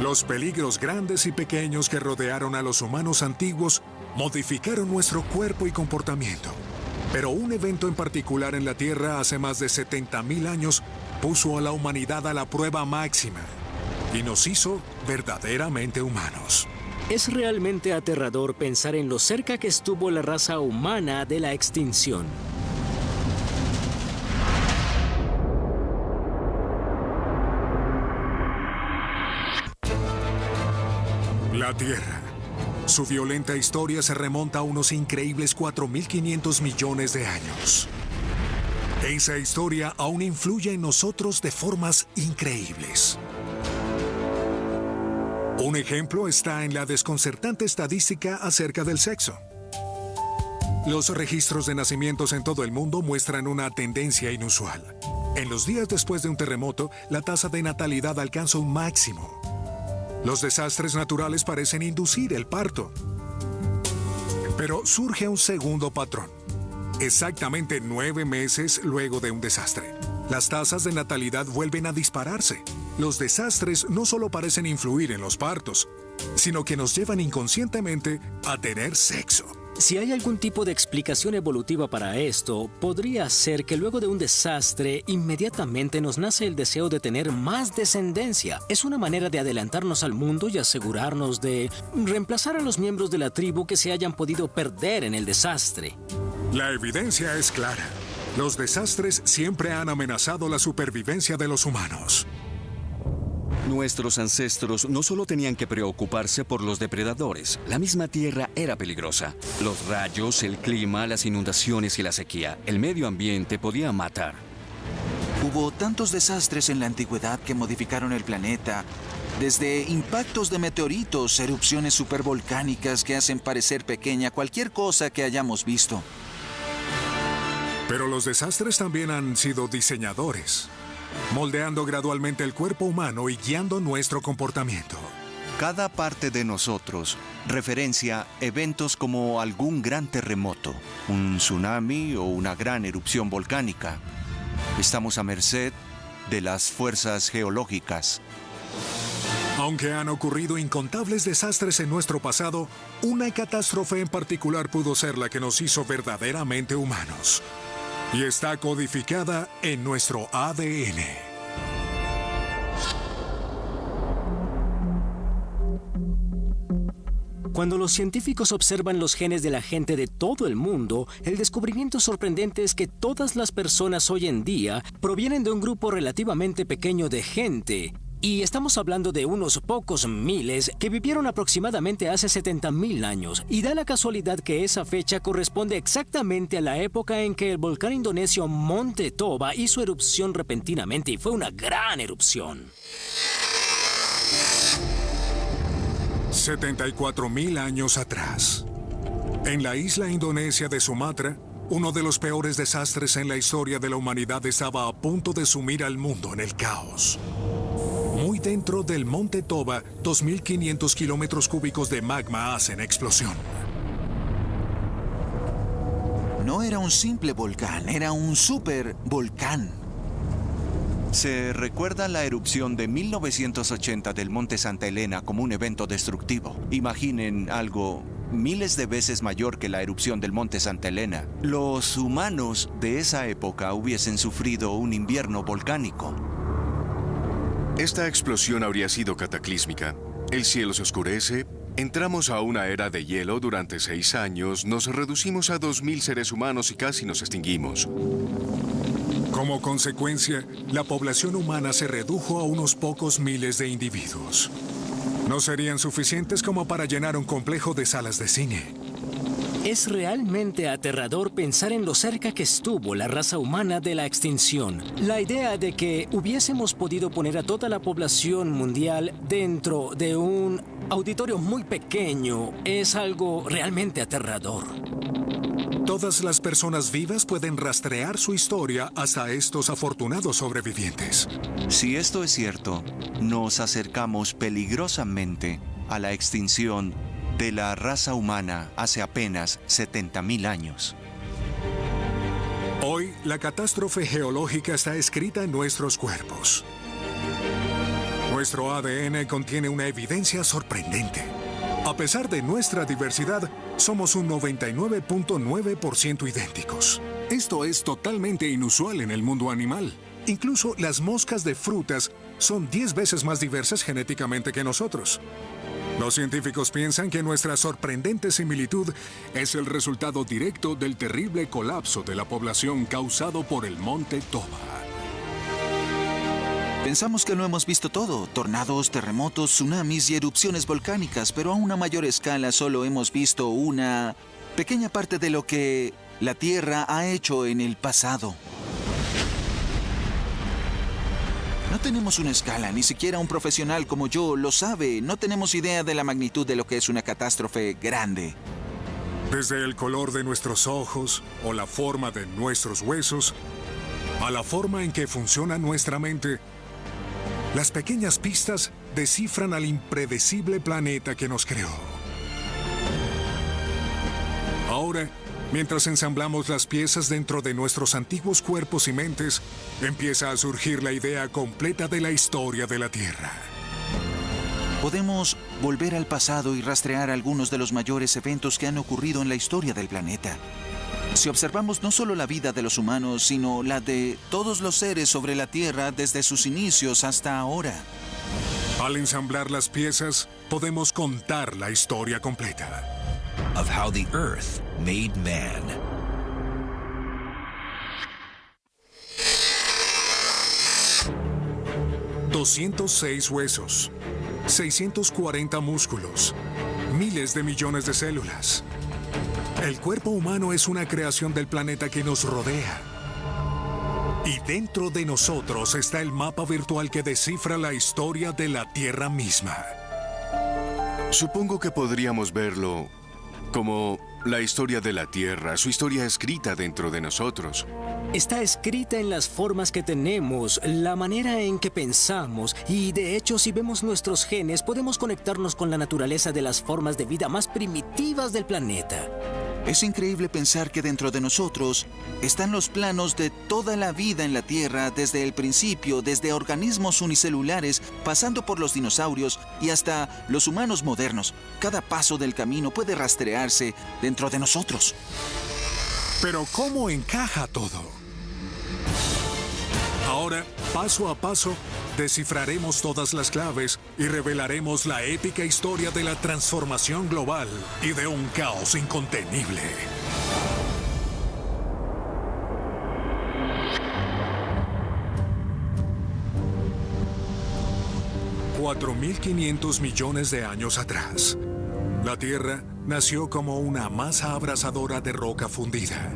Los peligros grandes y pequeños que rodearon a los humanos antiguos modificaron nuestro cuerpo y comportamiento. Pero un evento en particular en la Tierra hace más de 70,000 años puso a la humanidad a la prueba máxima y nos hizo verdaderamente humanos. Es realmente aterrador pensar en lo cerca que estuvo la raza humana de la extinción. La Tierra. Su violenta historia se remonta a unos increíbles 4.500 millones de años. Esa historia aún influye en nosotros de formas increíbles. Un ejemplo está en la desconcertante estadística acerca del sexo. Los registros de nacimientos en todo el mundo muestran una tendencia inusual. En los días después de un terremoto, la tasa de natalidad alcanza un máximo. Los desastres naturales parecen inducir el parto. Pero surge un segundo patrón. Exactamente 9 meses luego de un desastre, las tasas de natalidad vuelven a dispararse. Los desastres no solo parecen influir en los partos, sino que nos llevan inconscientemente a tener sexo. Si hay algún tipo de explicación evolutiva para esto, podría ser que luego de un desastre, inmediatamente nos nace el deseo de tener más descendencia. Es una manera de adelantarnos al mundo y asegurarnos de reemplazar a los miembros de la tribu que se hayan podido perder en el desastre. La evidencia es clara. Los desastres siempre han amenazado la supervivencia de los humanos. Nuestros ancestros no solo tenían que preocuparse por los depredadores, la misma tierra era peligrosa. Los rayos, el clima, las inundaciones y la sequía, el medio ambiente podía matar. Hubo tantos desastres en la antigüedad que modificaron el planeta, desde impactos de meteoritos, erupciones supervolcánicas que hacen parecer pequeña cualquier cosa que hayamos visto. Pero los desastres también han sido diseñadores, moldeando gradualmente el cuerpo humano y guiando nuestro comportamiento. Cada parte de nosotros referencia eventos como algún gran terremoto, un tsunami o una gran erupción volcánica. Estamos a merced de las fuerzas geológicas. Aunque han ocurrido incontables desastres en nuestro pasado, una catástrofe en particular pudo ser la que nos hizo verdaderamente humanos. Y está codificada en nuestro ADN. Cuando los científicos observan los genes de la gente de todo el mundo, el descubrimiento sorprendente es que todas las personas hoy en día provienen de un grupo relativamente pequeño de gente. Y estamos hablando de unos pocos miles que vivieron aproximadamente hace 70,000 años. Y da la casualidad que esa fecha corresponde exactamente a la época en que el volcán indonesio Monte Toba hizo erupción repentinamente y fue una gran erupción. 74,000 años atrás. En la isla indonesia de Sumatra, uno de los peores desastres en la historia de la humanidad estaba a punto de sumir al mundo en el caos. Muy dentro del Monte Toba, 2.500 kilómetros cúbicos de magma hacen explosión. No era un simple volcán, era un supervolcán. Se recuerda la erupción de 1980 del Monte Santa Elena como un evento destructivo. Imaginen algo miles de veces mayor que la erupción del Monte Santa Elena. Los humanos de esa época hubiesen sufrido un invierno volcánico. Esta explosión habría sido cataclísmica. El cielo se oscurece, entramos a una era de hielo durante 6 años, nos reducimos a 2.000 seres humanos y casi nos extinguimos. Como consecuencia, la población humana se redujo a unos pocos miles de individuos. No serían suficientes como para llenar un complejo de salas de cine. Es realmente aterrador pensar en lo cerca que estuvo la raza humana de la extinción. La idea de que hubiésemos podido poner a toda la población mundial dentro de un auditorio muy pequeño es algo realmente aterrador. Todas las personas vivas pueden rastrear su historia hasta estos afortunados sobrevivientes. Si esto es cierto, nos acercamos peligrosamente a la extinción de la raza humana hace apenas 70,000 años. Hoy, la catástrofe geológica está escrita en nuestros cuerpos. Nuestro ADN contiene una evidencia sorprendente. A pesar de nuestra diversidad, somos un 99.9% idénticos. Esto es totalmente inusual en el mundo animal. Incluso las moscas de frutas son 10 veces más diversas genéticamente que nosotros. Los científicos piensan que nuestra sorprendente similitud es el resultado directo del terrible colapso de la población causado por el Monte Toba. Pensamos que lo hemos visto todo, tornados, terremotos, tsunamis y erupciones volcánicas, pero a una mayor escala solo hemos visto una pequeña parte de lo que la Tierra ha hecho en el pasado. No tenemos una escala, ni siquiera un profesional como yo lo sabe. No tenemos idea de la magnitud de lo que es una catástrofe grande. Desde el color de nuestros ojos o la forma de nuestros huesos, a la forma en que funciona nuestra mente, las pequeñas pistas descifran al impredecible planeta que nos creó. Ahora, mientras ensamblamos las piezas dentro de nuestros antiguos cuerpos y mentes, empieza a surgir la idea completa de la historia de la Tierra. Podemos volver al pasado y rastrear algunos de los mayores eventos que han ocurrido en la historia del planeta. Si observamos no solo la vida de los humanos, sino la de todos los seres sobre la Tierra desde sus inicios hasta ahora. Al ensamblar las piezas, podemos contar la historia completa. Of how the Earth made man. $206 huesos, 640 músculos, miles de millones de células. El cuerpo humano es una creación del planeta que nos rodea. Y dentro de nosotros está el mapa virtual que descifra la historia de la Tierra misma. Supongo que podríamos verlo como la historia de la Tierra, su historia escrita dentro de nosotros. Está escrita en las formas que tenemos, la manera en que pensamos, y de hecho, si vemos nuestros genes, podemos conectarnos con la naturaleza de las formas de vida más primitivas del planeta. Es increíble pensar que dentro de nosotros están los planos de toda la vida en la Tierra desde el principio, desde organismos unicelulares, pasando por los dinosaurios y hasta los humanos modernos. Cada paso del camino puede rastrearse dentro de nosotros. Pero ¿cómo encaja todo? Ahora, paso a paso, descifraremos todas las claves y revelaremos la épica historia de la transformación global y de un caos incontenible. $4.500 millones de años atrás, la Tierra nació como una masa abrasadora de roca fundida,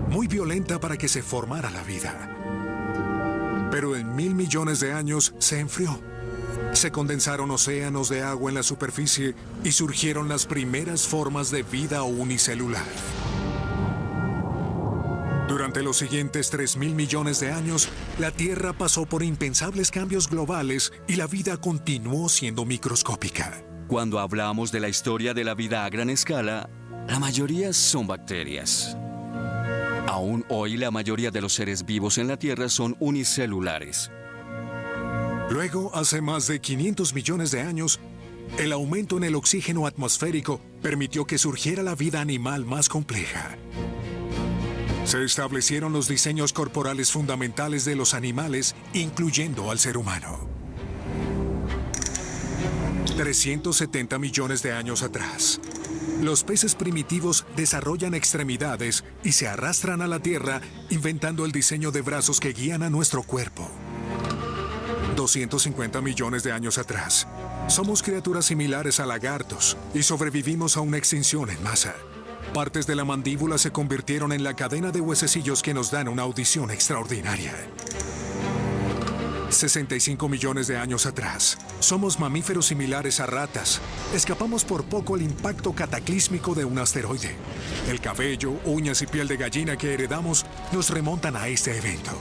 muy violenta para que se formara la vida. Pero en 1.000 millones de años se enfrió. Se condensaron océanos de agua en la superficie y surgieron las primeras formas de vida unicelular. Durante los siguientes 3.000 millones de años, la Tierra pasó por impensables cambios globales y la vida continuó siendo microscópica. Cuando hablamos de la historia de la vida a gran escala, la mayoría son bacterias. Aún hoy, la mayoría de los seres vivos en la Tierra son unicelulares. Luego, hace más de 500 millones de años, el aumento en el oxígeno atmosférico permitió que surgiera la vida animal más compleja. Se establecieron los diseños corporales fundamentales de los animales, incluyendo al ser humano. 370 millones de años atrás, los peces primitivos desarrollan extremidades y se arrastran a la Tierra, inventando el diseño de brazos que guían a nuestro cuerpo. 250 millones de años atrás, somos criaturas similares a lagartos y sobrevivimos a una extinción en masa. Partes de la mandíbula se convirtieron en la cadena de huesecillos que nos dan una audición extraordinaria. 65 millones de años atrás, somos mamíferos similares a ratas. Escapamos por poco el impacto cataclísmico de un asteroide. El cabello, uñas y piel de gallina que heredamos nos remontan a este evento.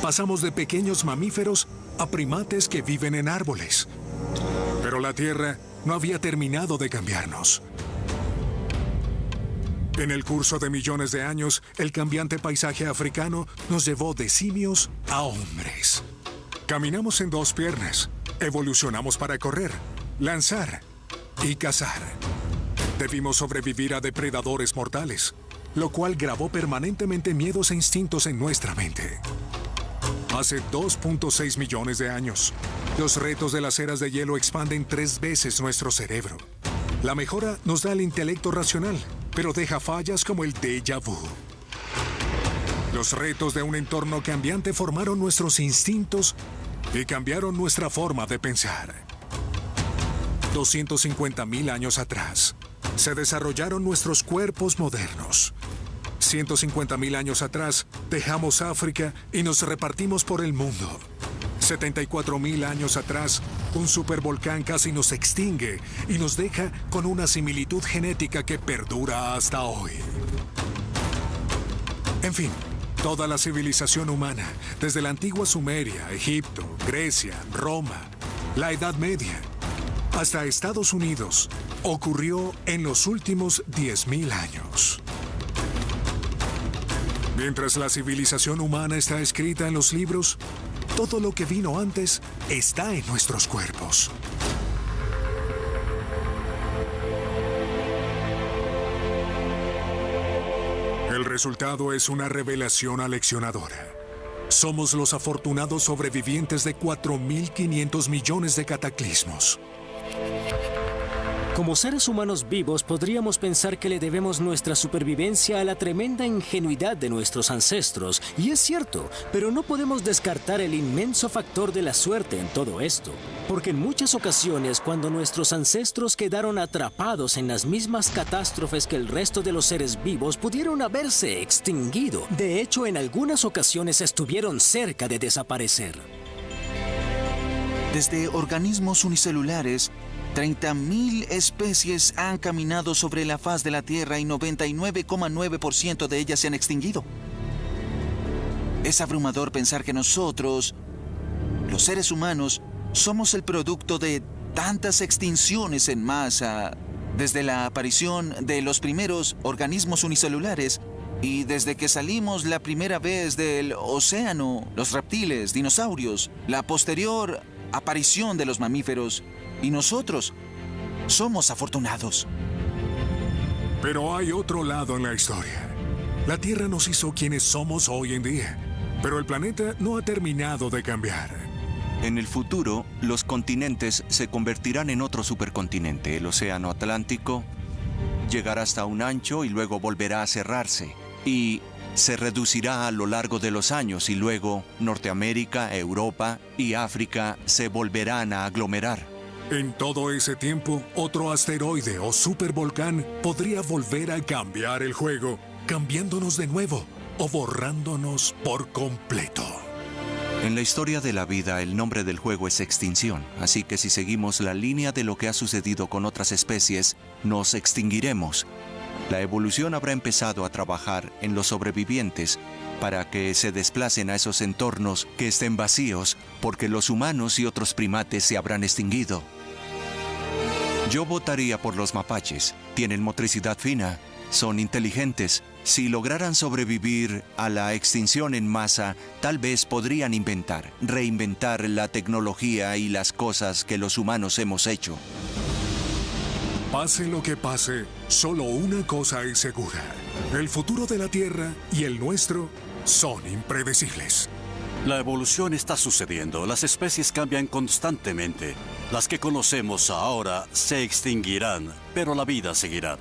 Pasamos de pequeños mamíferos a primates que viven en árboles. Pero la Tierra no había terminado de cambiarnos. En el curso de millones de años, el cambiante paisaje africano nos llevó de simios a hombres. Caminamos en dos piernas, evolucionamos para correr, lanzar y cazar. Debimos sobrevivir a depredadores mortales, lo cual grabó permanentemente miedos e instintos en nuestra mente. Hace 2.6 millones de años, los retos de las eras de hielo expanden 3 veces nuestro cerebro. La mejora nos da el intelecto racional, pero deja fallas como el déjà vu. Los retos de un entorno cambiante formaron nuestros instintos y cambiaron nuestra forma de pensar. 250.000 años atrás, se desarrollaron nuestros cuerpos modernos. 150.000 años atrás, dejamos África y nos repartimos por el mundo. 74.000 años atrás, un supervolcán casi nos extingue y nos deja con una similitud genética que perdura hasta hoy. En fin, toda la civilización humana, desde la antigua Sumeria, Egipto, Grecia, Roma, la Edad Media, hasta Estados Unidos, ocurrió en los últimos 10.000 años. Mientras la civilización humana está escrita en los libros, todo lo que vino antes está en nuestros cuerpos. resultado es una revelación aleccionadora. Somos los afortunados sobrevivientes de 4.500 millones de cataclismos. Como seres humanos vivos, podríamos pensar que le debemos nuestra supervivencia a la tremenda ingenuidad de nuestros ancestros. Y es cierto, pero no podemos descartar el inmenso factor de la suerte en todo esto. Porque en muchas ocasiones, cuando nuestros ancestros quedaron atrapados en las mismas catástrofes que el resto de los seres vivos, pudieron haberse extinguido. De hecho, en algunas ocasiones estuvieron cerca de desaparecer. Desde organismos unicelulares, 30.000 especies han caminado sobre la faz de la Tierra y 99,9% de ellas se han extinguido. Es abrumador pensar que nosotros, los seres humanos, somos el producto de tantas extinciones en masa, desde la aparición de los primeros organismos unicelulares y desde que salimos la primera vez del océano, los reptiles, dinosaurios, la posterior aparición de los mamíferos. Y nosotros somos afortunados. Pero hay otro lado en la historia. La Tierra nos hizo quienes somos hoy en día. Pero el planeta no ha terminado de cambiar. En el futuro, los continentes se convertirán en otro supercontinente. El océano Atlántico llegará hasta un ancho y luego volverá a cerrarse. Y se reducirá a lo largo de los años y luego Norteamérica, Europa y África se volverán a aglomerar. En todo ese tiempo, otro asteroide o supervolcán podría volver a cambiar el juego, cambiándonos de nuevo o borrándonos por completo. En la historia de la vida, el nombre del juego es extinción, así que si seguimos la línea de lo que ha sucedido con otras especies, nos extinguiremos. La evolución habrá empezado a trabajar en los sobrevivientes para que se desplacen a esos entornos que estén vacíos, porque los humanos y otros primates se habrán extinguido. Yo votaría por los mapaches. Tienen motricidad fina, son inteligentes. Si lograran sobrevivir a la extinción en masa, tal vez podrían reinventar la tecnología y las cosas que los humanos hemos hecho. Pase lo que pase, solo una cosa es segura. El futuro de la Tierra y el nuestro son impredecibles. La evolución está sucediendo. Las especies cambian constantemente. Las que conocemos ahora se extinguirán, pero la vida seguirá.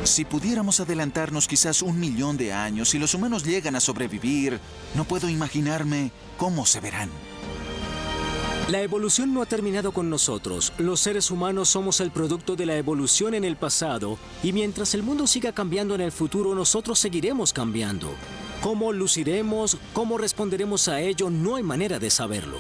Si pudiéramos adelantarnos quizás 1 millón de años, si los humanos llegan a sobrevivir, no puedo imaginarme cómo se verán. La evolución no ha terminado con nosotros. Los seres humanos somos el producto de la evolución en el pasado, y mientras el mundo siga cambiando en el futuro, nosotros seguiremos cambiando. ¿Cómo luciremos? ¿Cómo responderemos a ello? No hay manera de saberlo.